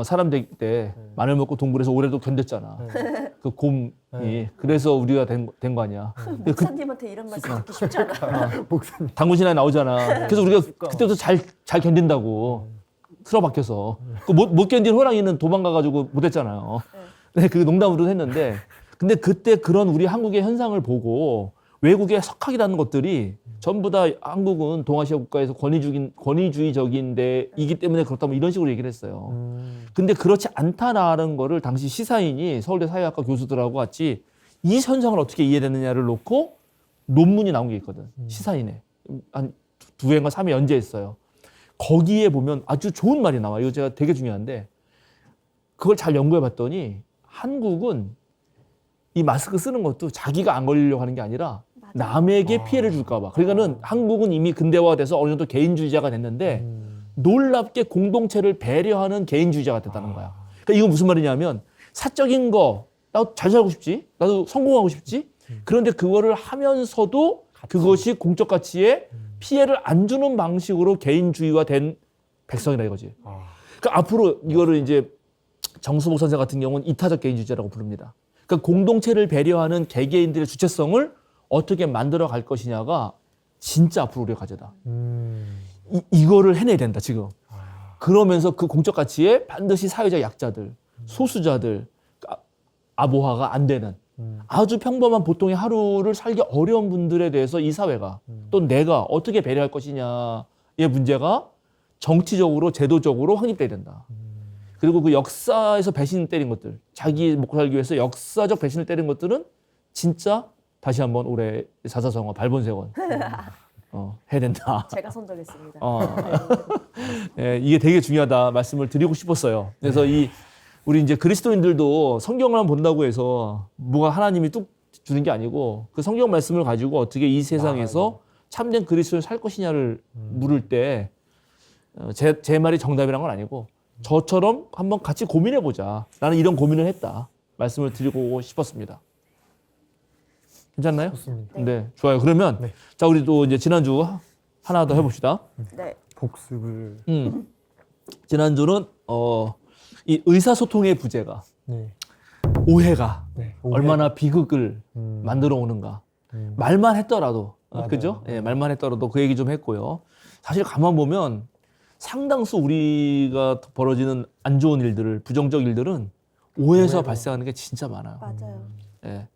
사람 될 때 마늘 먹고 동굴에서 오래도 견뎠잖아. 그 곰이 그래서 우리가 된 거 아니야. 목사님한테 이런 말씀 듣기 쉽지 않아요. 당구신화에 나오잖아. 그래서 우리가 그때부터 잘 견딘다고 틀어박혀서 못 견딘 호랑이는 도망가가지고 못했잖아요. 네, 그 농담으로 했는데 근데 그때 그런 우리 한국의 현상을 보고 외국의 석학이라는 것들이 전부 다 한국은 동아시아 국가에서 권위주의적인 데이기 때문에 그렇다면 이런 식으로 얘기를 했어요. 근데 그렇지 않다라는 거를 당시 시사인이 서울대 사회학과 교수들하고 같이 이 현상을 어떻게 이해되느냐를 놓고 논문이 나온 게 있거든. 시사인에. 한 2회인가 3회 연재했어요. 거기에 보면 아주 좋은 말이 나와요. 이거 제가 되게 중요한데 그걸 잘 연구해 봤더니 한국은 이 마스크 쓰는 것도 자기가 안 걸리려고 하는 게 아니라 남에게 피해를 줄까 봐. 그러니까는 한국은 이미 근대화돼서 어느 정도 개인주의자가 됐는데 놀랍게 공동체를 배려하는 개인주의자가 됐다는 거야. 그러니까 이건 무슨 말이냐면 사적인 거 나도 잘 살고 싶지. 나도 성공하고 싶지. 그런데 그거를 하면서도 그것이 공적 가치에 피해를 안 주는 방식으로 개인주의화된 백성이라 이거지. 그러니까 앞으로 이거를 이제 정수복 선생 같은 경우는 이타적 개인주의자라고 부릅니다. 그러니까 공동체를 배려하는 개개인들의 주체성을 어떻게 만들어 갈 것이냐가 진짜 앞으로 우리의 과제다. 이거를 해내야 된다, 지금. 그러면서 그 공적 가치에 반드시 사회적 약자들, 소수자들, 아보화가 안 되는 아주 평범한 보통의 하루를 살기 어려운 분들에 대해서 이 사회가 또 내가 어떻게 배려할 것이냐의 문제가 정치적으로, 제도적으로 확립돼야 된다. 그리고 그 역사에서 배신 때린 것들, 자기 먹고 살기 위해서 역사적 배신을 때린 것들은 진짜 다시 한번 올해 사사성어 발본세원 해야 된다. 제가 선정했습니다. 네, 이게 되게 중요하다 말씀을 드리고 싶었어요. 그래서 이 우리 이제 그리스도인들도 성경만 본다고 해서 뭐가 하나님이 뚝 주는 게 아니고 그 성경 말씀을 가지고 어떻게 이 세상에서 참된 그리스도인을 살 것이냐를 물을 때 제 말이 정답이란 건 아니고 저처럼 한번 같이 고민해 보자. 나는 이런 고민을 했다. 말씀을 드리고 싶었습니다. 괜찮나요? 좋습니다. 네, 좋아요. 그러면 네. 자 우리 또 이제 지난주 하나 더 해봅시다. 네. 복습을. 지난주는 이 의사소통의 부재가 네. 오해가 네. 얼마나 비극을 음. 만들어 오는가. 음. 말만 했더라도 맞아요. 그죠? 예, 말만 했더라도 그 얘기 좀 했고요. 사실 가만 보면 상당수 우리가 벌어지는 안 좋은 일들을 부정적 일들은 오해에서 오해로. 발생하는 게 진짜 많아요. 맞아요. 예.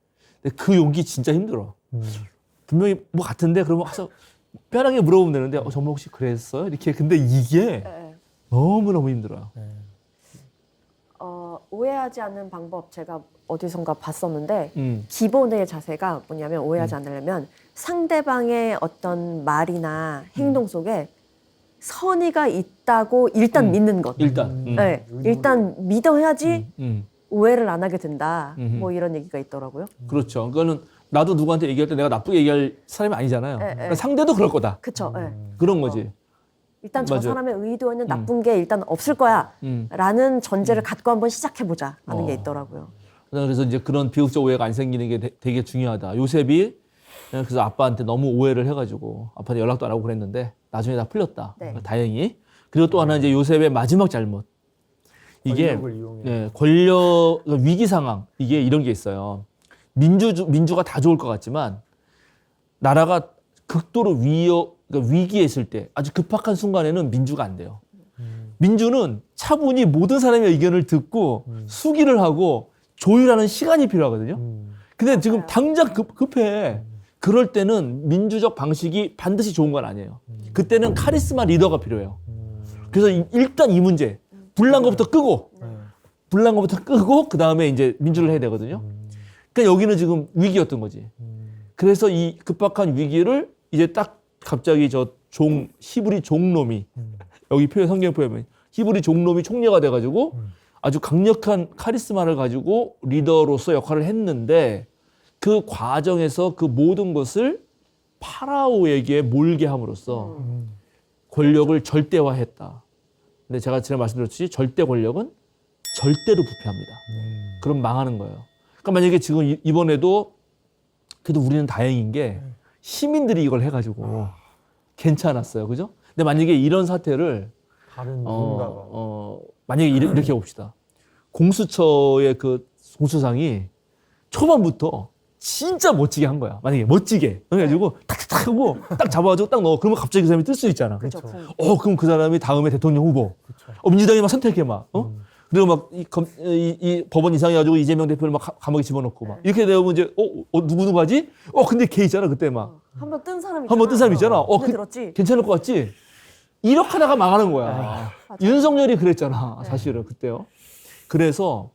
근데 그 용기 진짜 힘들어. 분명히 뭐 같은데 그러면 가서 편하게 물어보면 되는데 정말 혹시 그랬어요? 이렇게 근데 이게 네. 너무너무 힘들어요. 오해하지 않는 방법 제가 어디선가 봤었는데 음. 기본의 자세가 뭐냐면 오해하지 않으려면 상대방의 어떤 말이나 행동 속에 선의가 있다고 일단 믿는 것. 일단 네, 일단 믿어야지 음. 오해를 안 하게 된다. 음흠. 뭐 이런 얘기가 있더라고요. 그렇죠. 그거는 나도 누구한테 얘기할 때 내가 나쁘게 얘기할 사람이 아니잖아요. 그러니까 상대도 그럴 거다. 그쵸. 네. 그런 거지. 일단 저 맞아요. 사람의 의도에는 나쁜 게 일단 없을 거야. 음. 라는 전제를 갖고 한번 시작해보자 하는 게 있더라고요. 그래서 이제 그런 비극적 오해가 안 생기는 게 되게 중요하다. 요셉이 그래서 아빠한테 너무 오해를 해가지고 아빠한테 연락도 안 하고 그랬는데 나중에 다 풀렸다. 네. 다행히. 그리고 또 하나 이제 요셉의 마지막 잘못. 이게 권력을 이용해. 네, 권력 위기 상황 이게 이런 게 있어요. 민주가 다 좋을 것 같지만 나라가 극도로 그러니까 위기에 있을 때 아주 급박한 순간에는 민주가 안 돼요. 민주는 차분히 모든 사람의 의견을 듣고 수기를 하고 조율하는 시간이 필요하거든요. 근데 지금 맞아요. 당장 급해. 그럴 때는 민주적 방식이 반드시 좋은 건 아니에요. 그때는 카리스마 리더가 필요해요. 그래서 일단 이 문제 불난 것부터 끄고 불난 것부터 끄고 그 다음에 이제 민주를 해야 되거든요. 그러니까 여기는 지금 위기였던 거지. 그래서 이 급박한 위기를 이제 딱 갑자기 히브리 종놈이 여기 성경 표현은 히브리 종놈이 총리가 돼가지고 아주 강력한 카리스마를 가지고 리더로서 역할을 했는데 그 과정에서 그 모든 것을 파라오에게 몰게 함으로써 권력을 절대화했다. 근데 제가 지난번에 말씀드렸듯이 절대 권력은 절대로 부패합니다. 그럼 망하는 거예요. 그러니까 만약에 지금 이번에도 그래도 우리는 다행인 게 시민들이 이걸 해가지고 괜찮았어요. 그죠? 근데 만약에 이런 사태를 다른 누군가가. 만약에 이렇게 해봅시다. 공수처의 그 공수상이 초반부터 진짜 멋지게 한 거야. 만약에 멋지게. 그래가지고 탁탁탁 하고 딱 잡아가지고 딱 넣어. 그러면 갑자기 그 사람이 뜰 수 있잖아. 그렇죠. 그럼 그 사람이 다음에 대통령 후보. 민주당이 막 선택해 막. 그리고 막 이 법원 이상해가지고 이재명 대표를 막 감옥에 집어넣고 막 이렇게 되면 이제 누구 하지? 근데 걔 있잖아 그때 막 한번 뜬 사람 있잖아. 한 번 뜬 사람 있잖아. 근데 들었지? 괜찮을 것 같지? 이렇게 하다가 망하는 거야. 맞아요. 윤석열이 그랬잖아 사실은 그때요. 그래서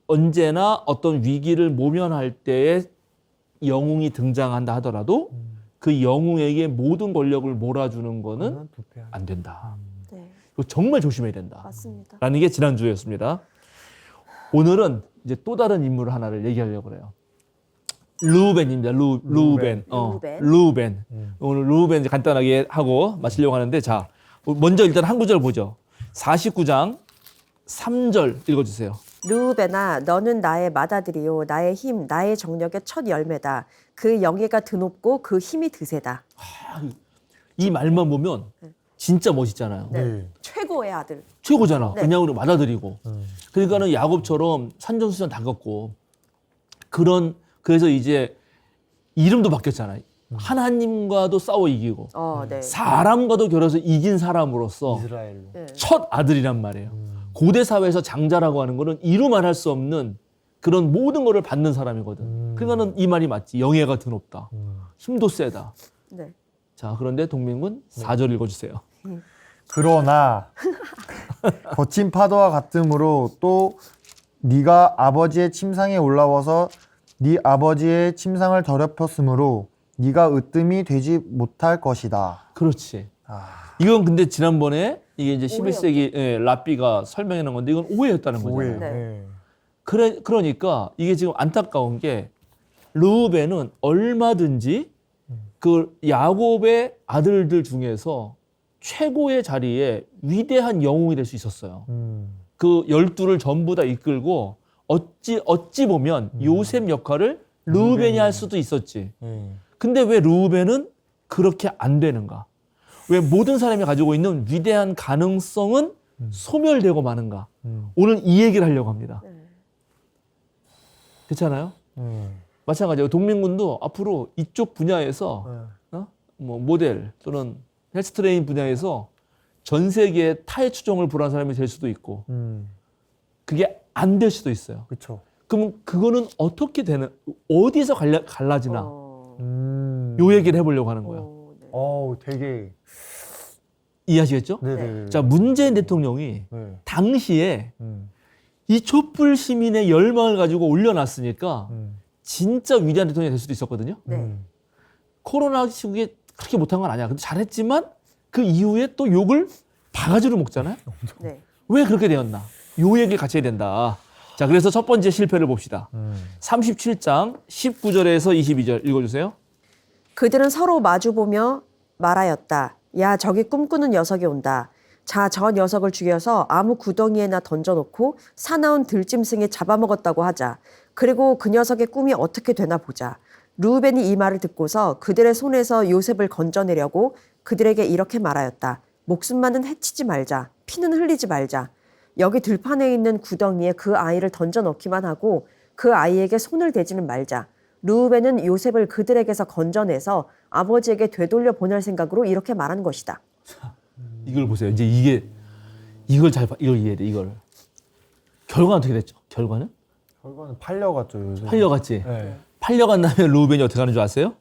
언제나 어떤 위기를 모면할 때에 영웅이 등장한다 하더라도 그 영웅에게 모든 권력을 몰아주는 거는 안 된다. 네, 이거 정말 조심해야 된다. 맞습니다. 라는 게 지난주였습니다. 오늘은 이제 또 다른 인물 하나를 얘기하려고 해요. 루벤입니다. 루벤. 루벤. 오늘 루벤 이제 간단하게 하고 마치려고 하는데 자, 먼저 일단 한 구절 보죠. 49장 3절 읽어주세요. 르우벤아 너는 나의 맏아들이요 나의 힘 나의 정력의 첫 열매다. 그 영예가 드높고 그 힘이 드세다. 이 말만 보면 진짜 멋있잖아요. 네. 최고의 아들. 최고잖아. 네. 그냥 우리 맏아들이고. 그러니까는 야곱처럼 산전수전 다 겪고 그래서 이제 이름도 바뀌었잖아요. 하나님과도 싸워 이기고 네. 사람과도 겨뤄서 이긴 사람으로서 이스라엘로. 네. 첫 아들이란 말이에요. 고대 사회에서 장자라고 하는 거는 이루 말할 수 없는 그런 모든 거를 받는 사람이거든. 그러니까는 이 말이 맞지. 영예가 드높다. 힘도 세다. 네. 자, 그런데 동민군 4절 읽어주세요. 그러나 거친 파도와 같으므로 또 네가 아버지의 침상에 올라와서 네 아버지의 침상을 더럽혔으므로 네가 으뜸이 되지 못할 것이다. 그렇지. 이건 근데 지난번에 이게 이제 11세기 랍비가 설명해 놓은 건데 이건 오해였다는 거잖아요. 네. 그러니까 이게 지금 안타까운 게 르우벤은 얼마든지 그 야곱의 아들들 중에서 최고의 자리에 위대한 영웅이 될 수 있었어요. 그 12를 전부 다 이끌고 어찌 보면 요셉 역할을 르우벤이 할 수도 있었지. 근데 왜 르우벤은 그렇게 안 되는가? 왜 모든 사람이 가지고 있는 위대한 가능성은 소멸되고 마는가? 오늘 이 얘기를 하려고 합니다. 그렇잖아요? 마찬가지로 동민군도 앞으로 이쪽 분야에서 뭐 모델 또는 헬스트레인 분야에서 전 세계에 타의 추종을 불한 사람이 될 수도 있고 그게 안 될 수도 있어요. 그렇죠. 그럼 그거는 어떻게 되는 어디서 갈라지나 요 얘기를 해보려고 하는 거예요. 네. 되게 이해하시겠죠? 네네. 자, 문재인 대통령이 네. 당시에 이 촛불 시민의 열망을 가지고 올려놨으니까 진짜 위대한 대통령이 될 수도 있었거든요. 네. 코로나 시국에 그렇게 못한 건 아니야. 근데 잘했지만 그 이후에 또 욕을 바가지로 먹잖아요. 네. 왜 그렇게 되었나? 요 얘기를 같이 해야 된다. 자, 그래서 첫 번째 실패를 봅시다. 37장 19절에서 22절 읽어주세요. 그들은 서로 마주보며 말하였다. 야, 저기 꿈꾸는 녀석이 온다. 자, 저 녀석을 죽여서 아무 구덩이에나 던져놓고 사나운 들짐승에 잡아먹었다고 하자. 그리고 그 녀석의 꿈이 어떻게 되나 보자. 르우벤이 이 말을 듣고서 그들의 손에서 요셉을 건져내려고 그들에게 이렇게 말하였다. 목숨만은 해치지 말자. 피는 흘리지 말자. 여기 들판에 있는 구덩이에 그 아이를 던져넣기만 하고 그 아이에게 손을 대지는 말자. 르우벤은 요셉을 그들에게서 건져내서 아버지에게 되돌려 보낼 생각으로 이렇게 말한 것이다. 이걸 보세요. 이제 이걸 이해해 돼. 이걸. 결과는 어떻게 됐죠? 결과는 팔려갔죠. 요즘. 팔려갔지. 네. 팔려간 다음에 르우벤이 어떻게 하는 줄 아세요?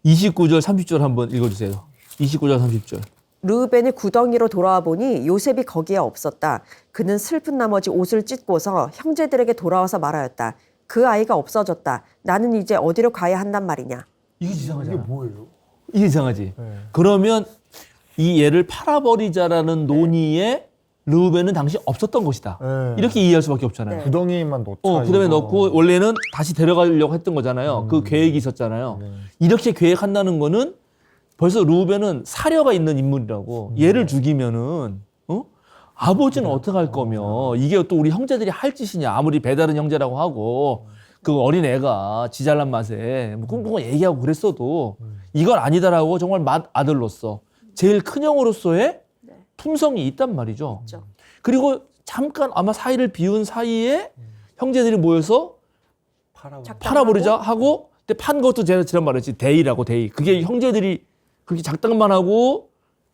29절 30절 한번 읽어주세요. 29절 30절. 르우벤이 구덩이로 돌아와 보니 요셉이 거기에 없었다. 그는 슬픈 나머지 옷을 찢고서 형제들에게 돌아와서 말하였다. 그 아이가 없어졌다. 나는 이제 어디로 가야 한단 말이냐. 이게 이상하잖아. 이게 뭐예요? 이게 이상하지. 네. 그러면 이 얘를 팔아버리자라는 논의에 르우벤은 당시 없었던 것이다. 네. 이렇게 이해할 수밖에 없잖아요. 네. 구덩이만 넣자. 그다음에 이거. 넣고 원래는 다시 데려가려고 했던 거잖아요. 그 계획이 있었잖아요. 네. 이렇게 계획한다는 거는 벌써 르우벤은 사려가 있는 인물이라고. 얘를 죽이면은 아버지는 어떻게 할 거며 이게 또 우리 형제들이 할 짓이냐. 아무리 배다른 형제라고 하고 그 어린 애가 지 잘난 맛에 뭐 꿍꿍 얘기하고 그랬어도 이건 아니다라고 정말 아들로서 제일 큰 형으로서의 품성이 있단 말이죠. 있죠. 그리고 잠깐 아마 사이를 비운 사이에 형제들이 모여서 팔아버리자 하고 근데 판 것도 제가 지난 말했지 데이라고 데이. 그게 형제들이 그렇게 작당만 하고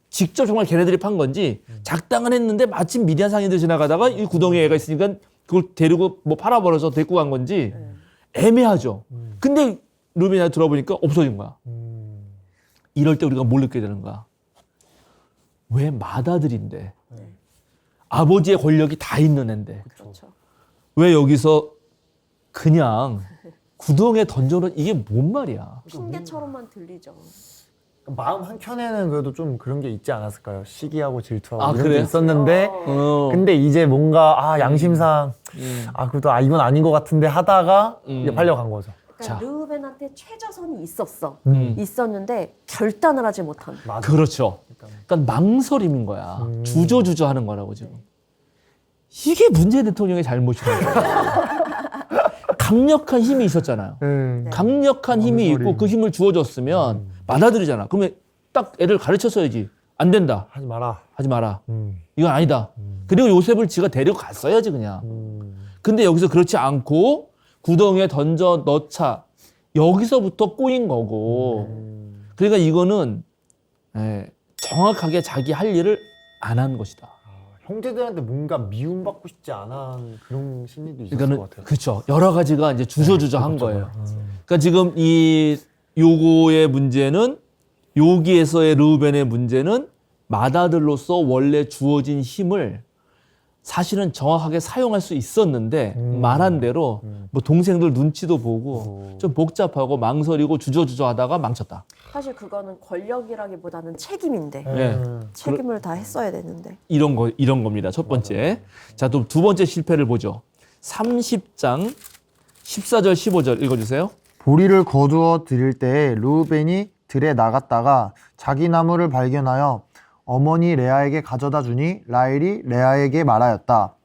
직접 정말 걔네들이 판 건지 작당은 했는데 마침 미디안 상인들 지나가다가 이 구덩이에 애가 있으니까 그걸 데리고 뭐 팔아버려서 데리고 간 건지 애매하죠. 근데 루빈이 들어보니까 없어진 거야. 이럴 때 우리가 뭘 느끼게 되는가? 왜 맏아들인데 아버지의 권력이 다 있는 앤데 그렇죠. 왜 여기서 그냥 구덩이에 던져놓은 이게 뭔 말이야? 핑계처럼만 들리죠. 마음 한켠에는 그래도 좀 그런 게 있지 않았을까요? 시기하고 질투하고 이런 그래요? 게 있었는데 근데 이제 뭔가 양심상 그래도 이건 아닌 것 같은데 하다가 이제 팔려간 거죠. 그러니까 자. 르우벤한테 최저선이 있었는데 결단을 하지 못한. 맞아. 그렇죠. 그러니까 망설임인 거야. 주저주저 하는 거라고 지금. 이게 문재인 대통령의 잘못이라는 거야. 강력한 힘이 있었잖아요. 강력한 힘이 망설임. 있고 그 힘을 주어줬으면 받아들이잖아. 그러면 딱 애를 가르쳤어야지. 안 된다. 하지 마라. 하지 마라. 이건 아니다. 그리고 요셉을 지가 데리고 갔어야지 그냥. 근데 여기서 그렇지 않고 구덩이에 던져 넣자. 여기서부터 꼬인 거고. 그러니까 이거는 정확하게 자기 할 일을 안 한 것이다. 형제들한테 뭔가 미움받고 싶지 않아 그런 심리도 있었을 그러니까는 것 같아요. 그렇죠. 여러 가지가 이제 주저주저 한 그렇죠. 거예요. 그러니까 지금 이 요거의 문제는 여기에서의 르우벤의 문제는 맏아들로서 원래 주어진 힘을 사실은 정확하게 사용할 수 있었는데 말한 대로 뭐 동생들 눈치도 보고 좀 복잡하고 망설이고 주저주저하다가 망쳤다. 사실 그거는 권력이라기보다는 책임인데 네. 책임을 다 했어야 되는데. 이런 겁니다. 첫 번째. 자, 또 두 번째 실패를 보죠. 30장 14절 15절 읽어주세요. 보리를 거두어 드릴 때에 르우벤이 들에 나갔다가 자기 나무를 발견하여 어머니 레아에게 가져다 주니 라헬이 레아에게 말하였다.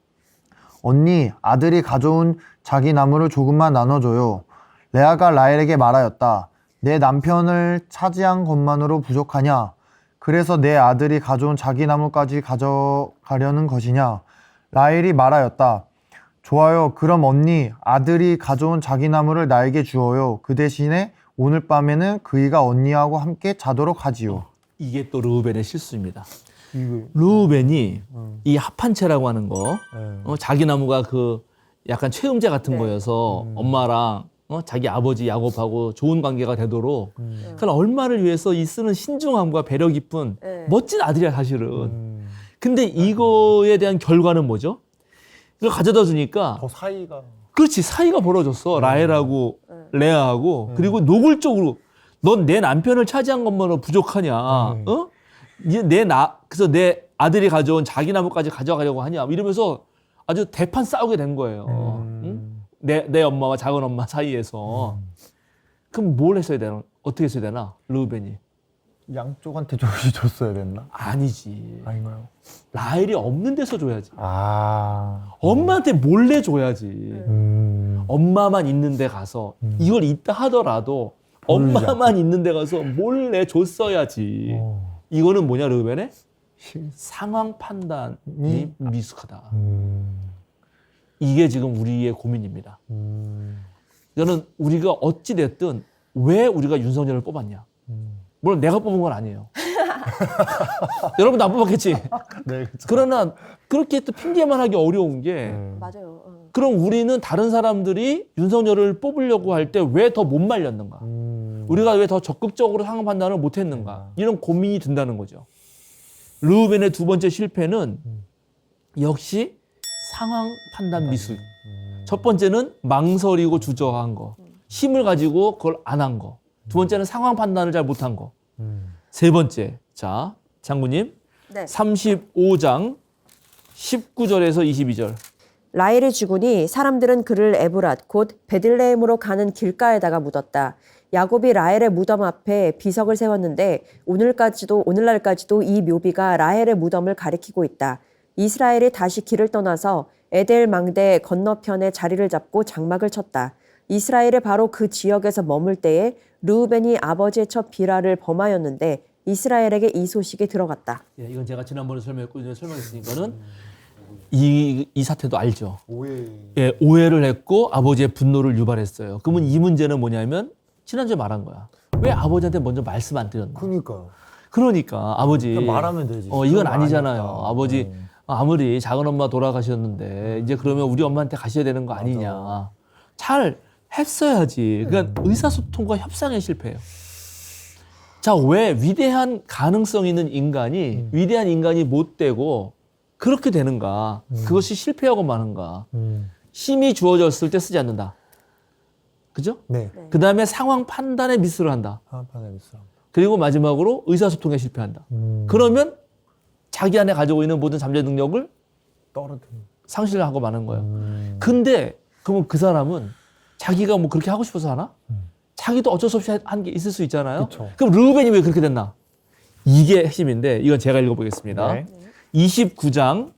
언니, 아들이 가져온 자기 나무를 조금만 나눠줘요. 레아가 라헬에게 말하였다. 내 남편을 차지한 것만으로 부족하냐? 그래서 내 아들이 가져온 자기 나무까지 가져가려는 것이냐? 라헬이 말하였다. 좋아요. 그럼 언니, 아들이 가져온 자기 나무를 나에게 주어요. 그 대신에 오늘 밤에는 그이가 언니하고 함께 자도록 하지요. 이게 또 르우벤의 실수입니다. 이거, 르우벤이 이 합한채라고 하는 거, 네. 자기 나무가 그 약간 최음제 같은 거여서 엄마랑 자기 아버지 야곱하고 좋은 관계가 되도록 그러니까 얼마를 위해서 이 쓰는 신중함과 배려 깊은 네. 멋진 아들이야 사실은. 근데 이거에 대한 결과는 뭐죠? 이걸 가져다 주니까 더 사이가. 그렇지 사이가 벌어졌어. 라헬하고 레아하고 그리고 노골적으로 넌 내 남편을 차지한 것만으로 부족하냐? 어? 이제 그래서 내 아들이 가져온 자기 나무까지 가져가려고 하냐? 이러면서 아주 대판 싸우게 된 거예요. 응? 내 엄마와 작은 엄마 사이에서. 그럼 뭘 했어야 되나? 어떻게 했어야 되나? 르우벤이. 양쪽한테 조금씩 줬어야 됐나? 아니지. 아닌가요? 라헬이 없는 데서 줘야지. 엄마한테 엄마한테 몰래 줘야지. 엄마만 있는 데 가서 이걸 있다 하더라도 엄마만 있는 데 가서 몰래 줬어야지. 이거는 뭐냐 르우벤의? 상황 판단이 미숙하다. 이게 지금 우리의 고민입니다. 저는 우리가 어찌 됐든 왜 우리가 윤석열을 뽑았냐. 물론 내가 뽑은 건 아니에요. 여러분도 안 뽑았겠지. 네, 그쵸. 그러나 그렇게 또 핑계만 하기 어려운 게 맞아요. 그럼 우리는 다른 사람들이 윤석열을 뽑으려고 할 때 왜 더 못 말렸는가? 우리가 왜 더 적극적으로 상황 판단을 못 했는가? 이런 고민이 든다는 거죠. 르우벤의 두 번째 실패는 역시 상황 판단 미숙. 첫 번째는 망설이고 주저한 거. 힘을 가지고 그걸 안 한 거. 두 번째는 상황 판단을 잘 못한 거. 세 번째. 자, 장군님. 네. 35장 19절에서 22절. 라헬이 죽으니 사람들은 그를 에브랏 곧 베들레헴으로 가는 길가에다가 묻었다. 야곱이 라헬의 무덤 앞에 비석을 세웠는데 오늘날까지도 이 묘비가 라헬의 무덤을 가리키고 있다. 이스라엘이 다시 길을 떠나서 에델 망대 건너편에 자리를 잡고 장막을 쳤다. 이스라엘이 바로 그 지역에서 머물 때에 르우벤이 아버지의 첫 비라를 범하였는데 이스라엘에게 이 소식이 들어갔다. 예, 이건 제가 지난번에 설명했으니까는 이 사태도 알죠. 예, 오해를 했고 아버지의 분노를 유발했어요. 그러면 이 문제는 뭐냐면 지난주에 말한 거야. 왜 아버지한테 먼저 말씀 안 드렸나? 그러니까 아버지 그냥 말하면 되지. 이건 아니잖아요. 아버지 아무리 작은 엄마 돌아가셨는데 이제 그러면 우리 엄마한테 가셔야 되는 거 아니냐. 잘 했어야지. 그러니까 의사소통과 협상에 실패해요. 자, 왜 위대한 가능성 있는 인간이 위대한 인간이 못 되고 그렇게 되는가? 그것이 실패하고 마는가? 힘이 주어졌을 때 쓰지 않는다. 그죠? 네. 그 다음에 상황 판단에 미스를 한다. 그리고 마지막으로 의사소통에 실패한다. 그러면 자기 안에 가지고 있는 모든 잠재 능력을 상실을 하고 마는 거예요. 근데 그러면 그 사람은 자기가 뭐 그렇게 하고 싶어서 하나? 자기도 어쩔 수 없이 한 게 있을 수 있잖아요. 그쵸. 그럼 르우벤이 왜 그렇게 됐나? 이게 핵심인데 이건 제가 읽어보겠습니다. 네. 29장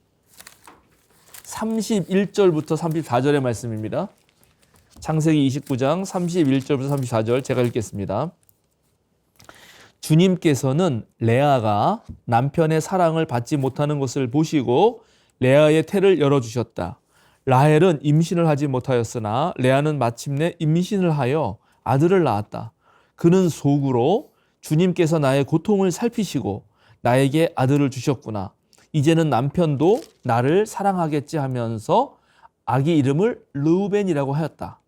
31절부터 34절의 말씀입니다. 창세기 29장 31절부터 34절 제가 읽겠습니다. 주님께서는 레아가 남편의 사랑을 받지 못하는 것을 보시고 레아의 태를 열어주셨다. 라헬은 임신을 하지 못하였으나 레아는 마침내 임신을 하여 아들을 낳았다. 그는 속으로 주님께서 나의 고통을 살피시고 나에게 아들을 주셨구나. 이제는 남편도 나를 사랑하겠지 하면서 아기 이름을 르우벤이라고 하였다.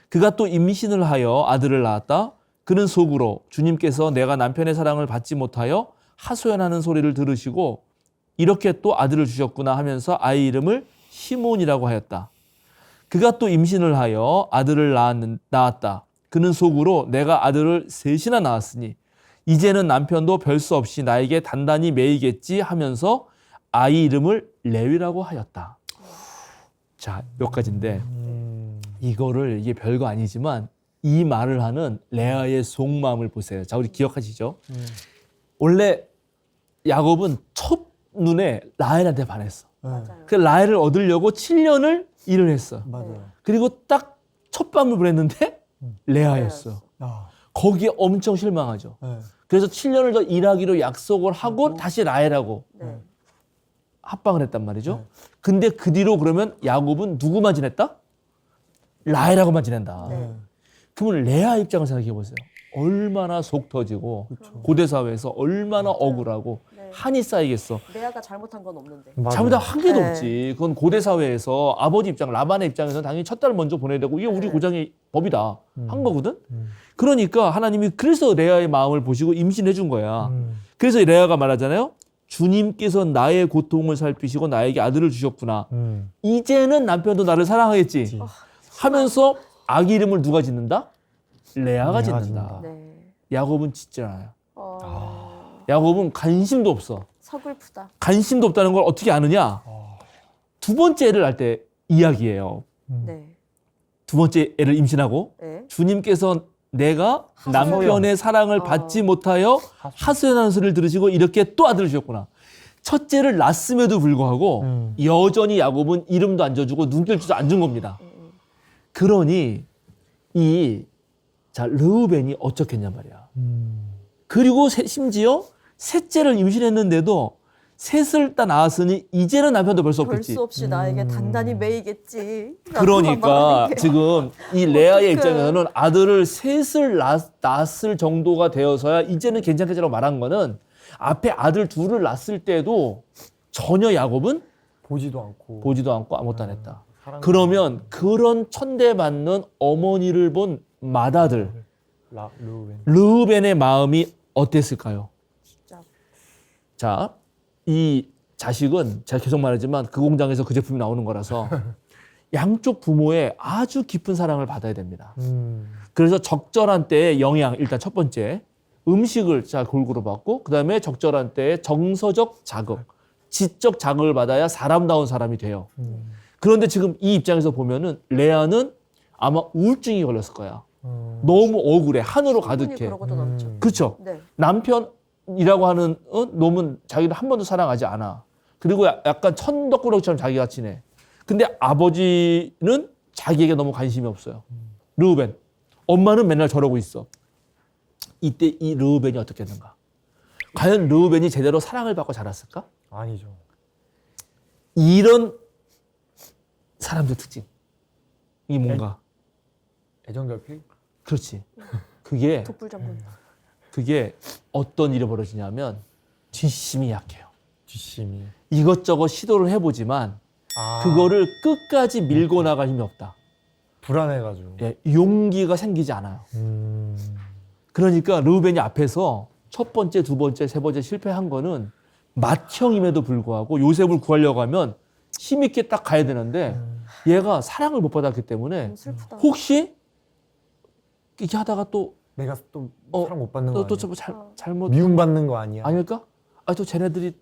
그가 또 임신을 하여 아들을 낳았다. 그는 속으로 주님께서 내가 남편의 사랑을 받지 못하여 하소연하는 소리를 들으시고 이렇게 또 아들을 주셨구나 하면서 아이 이름을 시몬이라고 하였다. 그가 또 임신을 하여 아들을 낳았다. 그는 속으로 내가 아들을 셋이나 낳았으니 이제는 남편도 별 수 없이 나에게 단단히 매이겠지 하면서 아이 이름을 레위라고 하였다. 자, 여기까지인데 이거를 이게 별거 아니지만 이 말을 하는 레아의 속마음을 보세요. 자, 우리 기억하시죠? 원래 야곱은 첫눈에 라헬한테 반했어. 맞아요. 그 라헬을 얻으려고 7년을 일을 했어. 맞아요. 그리고 딱 첫 밤을 보냈는데 레아였어. 아, 거기에 엄청 실망하죠. 네. 그래서 7년을 더 일하기로 약속을 하고 다시 라헬하고 네. 합방을 했단 말이죠. 네. 근데 그 뒤로 그러면 야곱은 누구만 지냈다? 라헬하고만 지낸다. 네. 그러면 레아 입장을 생각해 보세요. 얼마나 속 터지고 고대 사회에서 얼마나 억울하고 네. 한이 쌓이겠어. 레아가 잘못한 건 없는데. 맞아요. 잘못한 한 개도 네. 없지. 그건 고대 사회에서 아버지 입장, 라반의 입장에서는 당연히 첫 딸을 먼저 보내야 되고 이게 우리 네. 고장의 법이다. 한 거거든. 그러니까 하나님이 그래서 레아의 마음을 보시고 임신해 준 거야. 그래서 레아가 말하잖아요. 주님께서 나의 고통을 살피시고 나에게 아들을 주셨구나. 이제는 남편도 나를 사랑하겠지. 하면서 아기 이름을 누가 짓는다? 레아가 레아가 짓는다. 네. 야곱은 짓지 않아요. 어... 야곱은 관심도 없어. 서글프다. 관심도 없다는 걸 어떻게 아느냐? 두 번째 애를 낳을 때 이야기예요. 네. 두 번째 애를 임신하고 네. 주님께서 내가 남편의 사랑을 받지 못하여 하소연하는 소리를 들으시고 이렇게 또 아들을 주셨구나. 첫째를 낳았음에도 불구하고 여전히 야곱은 이름도 안 져주고 눈길도 안 준 겁니다. 그러니 자 르우벤이 어쩌겠냔 말이야. 그리고 심지어 셋째를 임신했는데도 셋을 다 낳았으니 이제는 남편도 별 수 별 없겠지. 수 없이 나에게 단단히 매이겠지. 그러니까 지금 이 레아의 어떡해. 입장에서는 아들을 셋을 낳았을 정도가 되어서야 이제는 괜찮겠지라고 말한 거는 앞에 아들 둘을 낳았을 때도 전혀 야곱은 보지도 않고. 보지도 않고 아무것도 안 했다. 사랑- 그러면 그런 천대받는 어머니를 본 맏아들 루벤. 르우벤의 마음이 어땠을까요? 진짜. 자, 이 자식은 제가 계속 말하지만 그 공장에서 그 제품이 나오는 거라서 양쪽 부모의 아주 깊은 사랑을 받아야 됩니다. 그래서 적절한 때의 영양, 일단 첫 번째 음식을 잘 골고루 받고 그다음에 적절한 때의 정서적 자극, 지적 자극을 받아야 사람다운 사람이 돼요. 그런데 지금 이 입장에서 보면은 레아는 아마 우울증이 걸렸을 거야. 너무 억울해. 한으로 충분히 가득해. 그러고도 남죠. 그렇죠? 네. 남편이라고 하는 놈은 자기를 한 번도 사랑하지 않아. 그리고 약간 천덕꾸러기처럼 자기가 지내. 근데 아버지는 자기에게 너무 관심이 없어요. 르우벤. 엄마는 맨날 저러고 있어. 이때 이 르우벤이 어떻게 했는가? 과연 르우벤이 제대로 사랑을 받고 자랐을까? 아니죠. 이런 사람들 특징. 이게 뭔가. 애정결핍? 그렇지. 그게 독불 전문. 어떤 일이 벌어지냐면 뒷심이 약해요. 뒷심이. 이것저것 시도를 해보지만 아, 그거를 끝까지 밀고 나갈 힘이 없다. 불안해가지고. 예, 용기가 생기지 않아요. 그러니까 르우벤이 앞에서 첫 번째, 두 번째, 세 번째 실패한 거는 맏형임에도 불구하고 요셉을 구하려고 하면 힘있게 딱 가야 되는데 얘가 사랑을 못 받았기 때문에 너무 슬프다. 혹시 이렇게 하다가 또 내가 또 어, 사랑 못 받는 거 아니야? 또 잘못 미움받는 거 아니야? 아닐까? 또 쟤네들이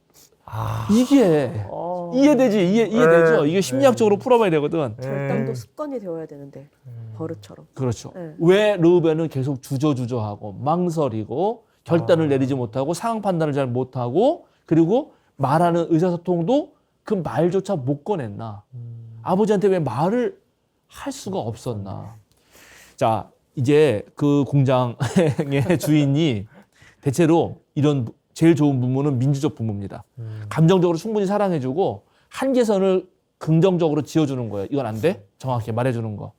아, 이게 어. 이해되죠? 이게 심리학적으로 풀어봐야 되거든. 결단도 습관이 되어야 되는데 버릇처럼. 그렇죠. 네. 왜 르우벤은 계속 주저주저하고 망설이고 결단을 내리지 못하고 상황 판단을 잘 못하고 그리고 말하는 의사소통도 그 말조차 못 꺼냈나? 아버지한테 왜 말을 할 수가 없었나? 자, 이제 그 공장의 주인이 대체로 이런 제일 좋은 부모는 민주적 부모입니다. 감정적으로 충분히 사랑해주고 한계선을 긍정적으로 지어주는 거예요. 이건 안 돼? 정확히 말해주는 거.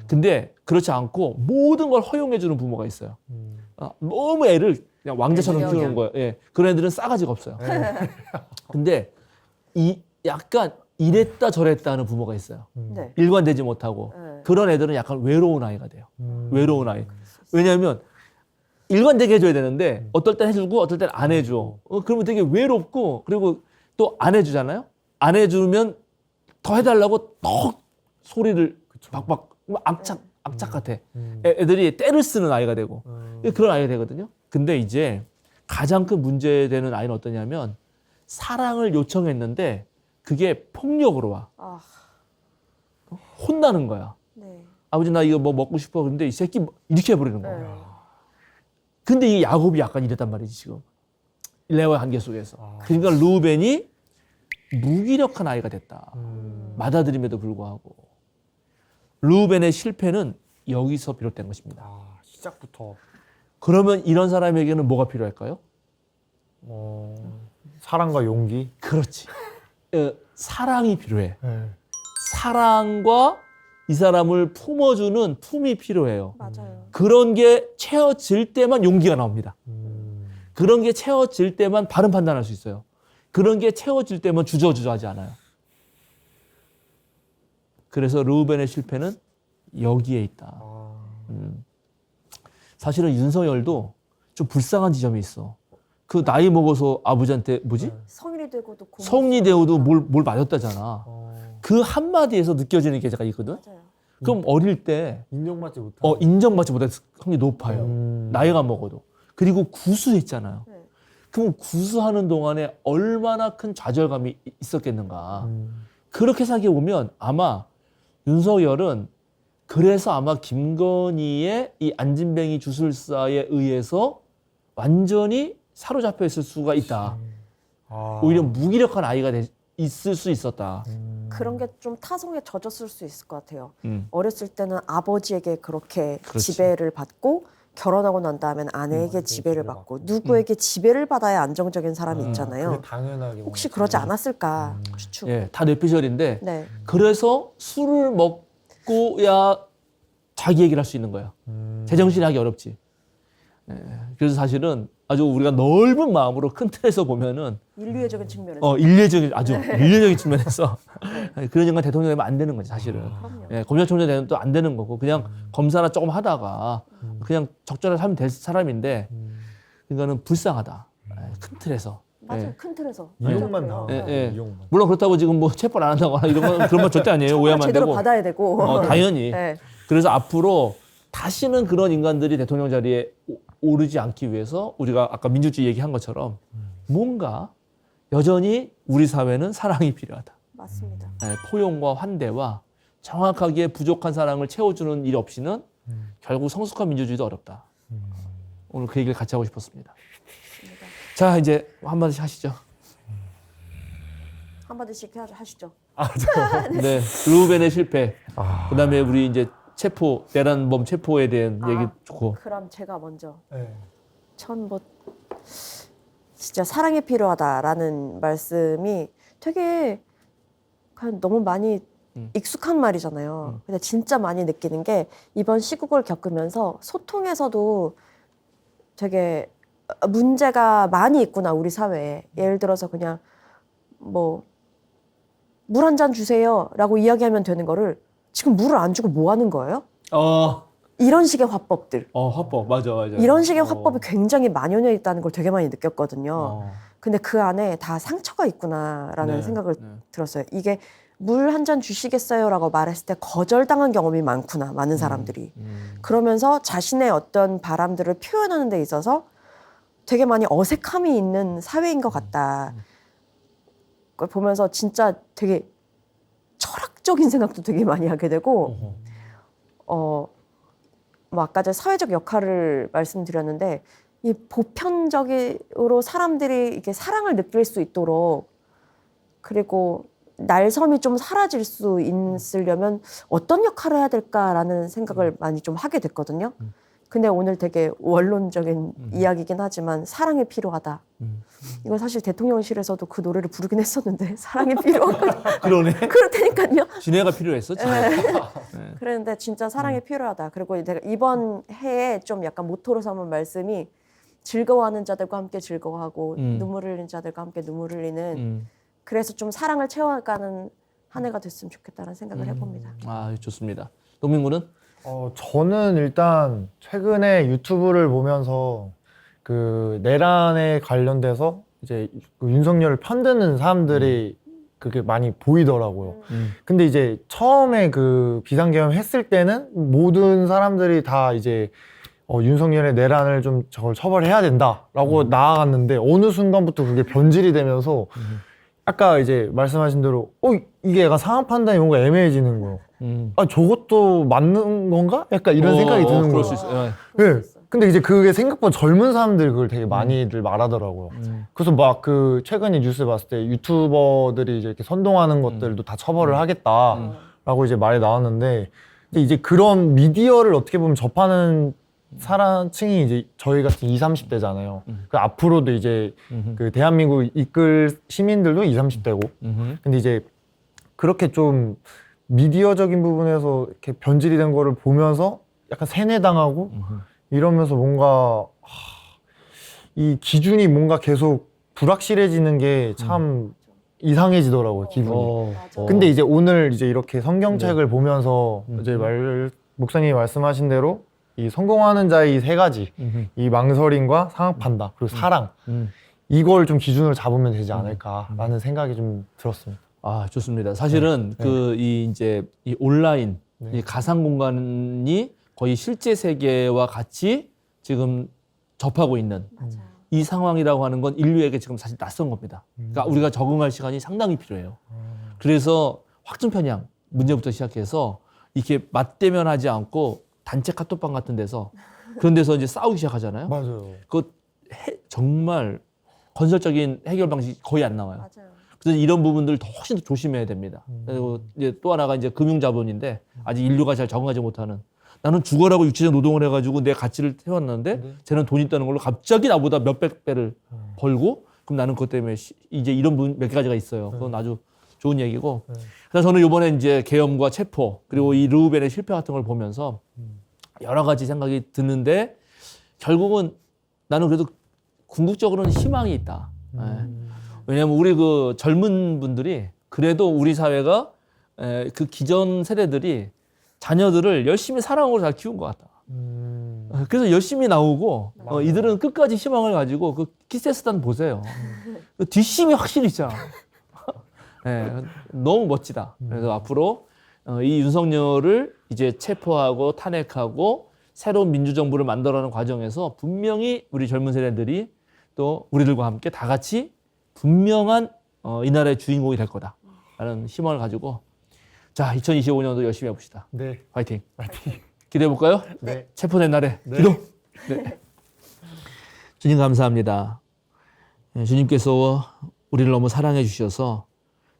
근데 그렇지 않고 모든 걸 허용해주는 부모가 있어요. 너무 애를 그냥 왕자처럼 키우는 거예요. 예. 그런 애들은 싸가지가 없어요. 근데 약간 이랬다 저랬다 하는 부모가 있어요. 네. 일관되지 못하고. 네. 그런 애들은 약간 외로운 아이가 돼요. 외로운 아이. 왜냐하면 일관되게 해줘야 되는데 어떨 땐 해주고 어떨 땐 안 해줘. 그러면 되게 외롭고 그리고 또 안 해주잖아요. 안 해주면 더 해달라고 더 소리를 박박 악착 같아. 애들이 때를 쓰는 아이가 되고 그런 아이가 되거든요. 근데 이제 가장 큰 문제되는 아이는 어떠냐면 사랑을 요청했는데 그게 폭력으로 와. 아, 혼나는 거야. 네. 아버지 나 이거 뭐 먹고 싶어. 근데 이 새끼 이렇게 해버리는 거야. 네. 근데 이 야곱이 약간 이랬단 말이지 지금. 레아의 관계 속에서. 그러니까 루벤이 무기력한 아이가 됐다. 받아들임에도 불구하고. 루벤의 실패는 여기서 비롯된 것입니다. 시작부터 그러면 이런 사람에게는 뭐가 필요할까요? 사랑과 용기. 그렇지. 사랑이 필요해. 네. 사랑과 이 사람을 품어주는 품이 필요해요. 맞아요. 그런 게 채워질 때만 용기가 나옵니다. 그런 게 채워질 때만 바른 판단할 수 있어요. 그런 게 채워질 때만 주저주저하지 않아요. 그래서 르우벤의 실패는 여기에 있다. 사실은 윤석열도 좀 불쌍한 지점이 있어. 그 나이 먹어서 아버지한테 뭐지? 성인이 되고도 고마워. 성인이 되어도 뭘 맞았다잖아. 그 한마디에서 느껴지는 게 제가 있거든. 맞아요. 그럼 어릴 때 인정받지 못하는. 인정받지 못할 확률이 높아요. 나이가 먹어도. 그리고 구수했잖아요. 네. 그럼 구수하는 동안에 얼마나 큰 좌절감이 있었겠는가. 그렇게 생각해 보면 아마 윤석열은 그래서 아마 김건희의 이 안진뱅이 주술사에 의해서 완전히 사로잡혀 있을 수가 있다. 오히려 무기력한 아이가 있을 수 있었다. 그런 게 좀 타성에 젖었을 수 있을 것 같아요. 음. 어렸을 때는 아버지에게 그렇게 그렇지. 지배를 받고 결혼하고 난 다음엔 아내에게 지배를 받고 누구에게 지배를 받아야 안정적인 사람이 있잖아요. 그게 당연하게. 혹시 그러지 않았을까 추측. 예, 다 뇌피셜인데 네. 그래서 술을 먹고야 자기 얘기를 할 수 있는 거야. 제정신이 하기 어렵지. 예, 그래서 사실은 아주 우리가 넓은 마음으로 큰 틀에서 보면은 인류애적인 측면에서. 아주 인류적인 측면에서 그런 인간 대통령 되면 안 되는 거지 사실은. 그럼요. 예, 검찰총장 되면 또 안 되는 거고 그냥 검사나 조금 하다가 그냥 적절하게 살면 될 사람인데 그러니까는 불쌍하다. 큰 틀에서. 맞아요. 예. 큰 틀에서. 이용만 맞아요. 당하고. 예, 예. 이용만. 물론 그렇다고 지금 뭐 체포를 안 한다거나 그런 건 절대 아니에요. 오해하면 안 제대로 되고. 받아야 되고. 당연히. 네. 그래서 앞으로 다시는 그런 인간들이 대통령 자리에 오르지 않기 위해서 우리가 아까 민주주의 얘기한 것처럼 뭔가 여전히 우리 사회는 사랑이 필요하다. 맞습니다. 네, 포용과 환대와 정확하게 부족한 사랑을 채워주는 일 없이는 결국 성숙한 민주주의도 어렵다. 오늘 그 얘기를 같이 하고 싶었습니다. 맞습니다. 자, 이제 한마디씩 하시죠. 한마디씩 하시죠. 네, 루벤의 실패. 아. 그다음에 우리 이제 체포, 내란범 체포에 대한 얘기 좋고. 그럼 제가 먼저 네. 전 뭐 진짜 사랑이 필요하다라는 말씀이 되게 그냥 너무 많이 익숙한 말이잖아요. 근데 진짜 많이 느끼는 게 이번 시국을 겪으면서 소통에서도 되게 문제가 많이 있구나 우리 사회에. 예를 들어서 그냥 뭐 물 한 잔 주세요라고 이야기하면 되는 거를 지금 물을 안 주고 뭐 하는 거예요? 이런 식의 화법들. 화법. 맞아. 이런 식의 화법이 굉장히 만연해 있다는 걸 되게 많이 느꼈거든요. 근데 그 안에 다 상처가 있구나라는 네, 생각을 네. 들었어요. 이게 물 한 잔 주시겠어요라고 말했을 때 거절당한 경험이 많구나, 많은 사람들이. 그러면서 자신의 어떤 바람들을 표현하는 데 있어서 되게 많이 어색함이 있는 사회인 것 같다. 그걸 보면서 진짜 되게 철학적인 생각도 되게 많이 하게 되고, 뭐 아까 전 사회적 역할을 말씀드렸는데, 이 보편적으로 사람들이 이렇게 사랑을 느낄 수 있도록, 그리고 날섬이 좀 사라질 수 있으려면 어떤 역할을 해야 될까라는 생각을 많이 좀 하게 됐거든요. 근데 오늘 되게 원론적인 이야기긴 하지만 사랑이 필요하다. 이건 사실 대통령실에서도 그 노래를 부르긴 했었는데 사랑이 필요하거든요. 그러네. 그렇다니까요. 진해가 필요했어. 진해가. 그랬는데 진짜 사랑이 필요하다. 그리고 내가 이번 해에 좀 약간 모토로 삼은 말씀이 즐거워하는 자들과 함께 즐거워하고 눈물 흘리는 자들과 함께 눈물 흘리는 그래서 좀 사랑을 채워가는 한 해가 됐으면 좋겠다는 생각을 해봅니다. 아, 좋습니다. 동민군은? 저는 일단 최근에 유튜브를 보면서 그 내란에 관련돼서 이제 그 윤석열을 편드는 사람들이 그게 많이 보이더라고요. 근데 이제 처음에 그 비상계엄 했을 때는 모든 사람들이 다 이제 윤석열의 내란을 좀 저걸 처벌해야 된다라고 나아갔는데 어느 순간부터 그게 변질이 되면서 아까 이제 말씀하신 대로 이게 약간 상황 판단이 뭔가 애매해지는 거예요. 아 저것도 맞는 건가? 약간 이런 생각이 드는 그럴 거예요. 수 있어요. 네. 근데 이제 그게 생각보다 젊은 사람들이 그걸 되게 많이들 말하더라고요. 그래서 막 그 최근에 뉴스 봤을 때 유튜버들이 이제 이렇게 선동하는 것들도 다 처벌을 하겠다라고 이제 말이 나왔는데 이제 그런 미디어를 어떻게 보면 접하는 사람층이 이제 저희 같은 20, 30대잖아요. 그 앞으로도 이제 그 대한민국 이끌 시민들도 20, 30대고. 근데 이제 그렇게 좀 미디어적인 부분에서 이렇게 변질이 된 거를 보면서 약간 세뇌당하고 이러면서 뭔가 이 기준이 뭔가 계속 불확실해지는 게 참 이상해지더라고요, 기분이. 근데 이제 오늘 이제 이렇게 성경책을 보면서 이제 목사님이 말씀하신 대로 이 성공하는 자의 이 세 가지, 이 망설임과 상황 판단 그리고 사랑 이걸 좀 기준으로 잡으면 되지 않을까라는 생각이 좀 들었습니다. 아, 좋습니다. 사실은 이 온라인 이 가상 공간이 거의 실제 세계와 같이 지금 접하고 있는 이 상황이라고 하는 건 인류에게 지금 사실 낯선 겁니다. 그러니까 우리가 적응할 시간이 상당히 필요해요. 그래서 확증 편향 문제부터 시작해서 이렇게 맞대면하지 않고 단체 카톡방 같은 데서 그런 데서 이제 싸우기 시작하잖아요. 맞아요. 정말 건설적인 해결 방식이 거의 안 나와요. 맞아요. 그래서 이런 부분들 훨씬 더 조심해야 됩니다. 그리고 이제 또 하나가 이제 금융자본인데 아직 인류가 잘 적응하지 못하는 나는 죽어라고 육체적 노동을 해가지고 내 가치를 태웠는데 쟤는 돈 있다는 걸로 갑자기 나보다 몇백 배를 벌고 그럼 나는 그것 때문에 이제 이런 부분 몇 가지가 있어요. 그건 아주 좋은 얘기고. 그래서 저는 이번에 이제 계엄과 체포 그리고 이 르우벤의 실패 같은 걸 보면서 여러 가지 생각이 드는데 결국은 나는 그래도 궁극적으로는 희망이 있다. 왜냐하면 우리 그 젊은 분들이 그래도 우리 사회가 그 기존 세대들이 자녀들을 열심히 사랑으로 잘 키운 것 같다. 그래서 열심히 나오고 이들은 끝까지 희망을 가지고 그 키세스단 보세요. 그 뒷심이 확실히 있잖아. 너무 멋지다. 그래서 앞으로 이 윤석열을 이제 체포하고 탄핵하고 새로운 민주정부를 만들어가는 과정에서 분명히 우리 젊은 세대들이 또 우리들과 함께 다 같이 분명한 이 나라의 주인공이 될 거다라는 희망을 가지고 자 2025년도 열심히 해봅시다. 네. 화이팅. 화이팅. 기대해 볼까요? 네. 체포된 날에 기도. 네. 주님 감사합니다. 주님께서 우리를 너무 사랑해 주셔서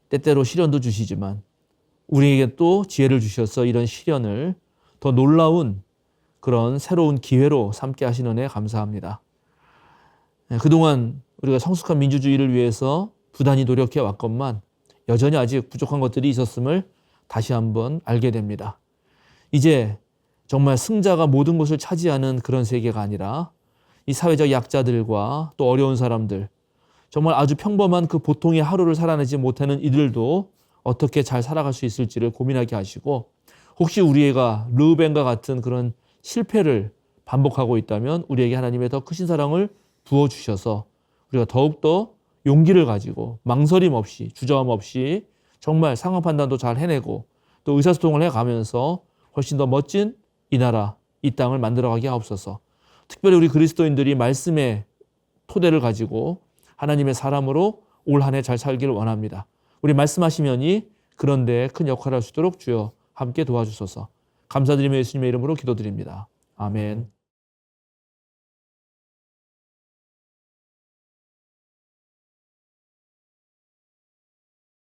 때때로 시련도 주시지만 우리에게 또 지혜를 주셔서 이런 시련을 더 놀라운 그런 새로운 기회로 삼게 하시는 은혜 감사합니다. 그동안 우리가 성숙한 민주주의를 위해서 부단히 노력해 왔건만 여전히 아직 부족한 것들이 있었음을 다시 한번 알게 됩니다. 이제 정말 승자가 모든 것을 차지하는 그런 세계가 아니라 이 사회적 약자들과 또 어려운 사람들, 정말 아주 평범한 그 보통의 하루를 살아내지 못하는 이들도 어떻게 잘 살아갈 수 있을지를 고민하게 하시고 혹시 우리가 르우벤과 같은 그런 실패를 반복하고 있다면 우리에게 하나님의 더 크신 사랑을 부어주셔서 우리가 더욱더 용기를 가지고 망설임 없이 주저함 없이 정말 상황 판단도 잘 해내고 또 의사소통을 해가면서 훨씬 더 멋진 이 나라, 이 땅을 만들어가게 하옵소서. 특별히 우리 그리스도인들이 말씀의 토대를 가지고 하나님의 사람으로 올 한 해 잘 살기를 원합니다. 우리 말씀하시면이 그런 데에 큰 역할을 할 수 있도록 주여 함께 도와주소서. 감사드리며 예수님의 이름으로 기도드립니다. 아멘.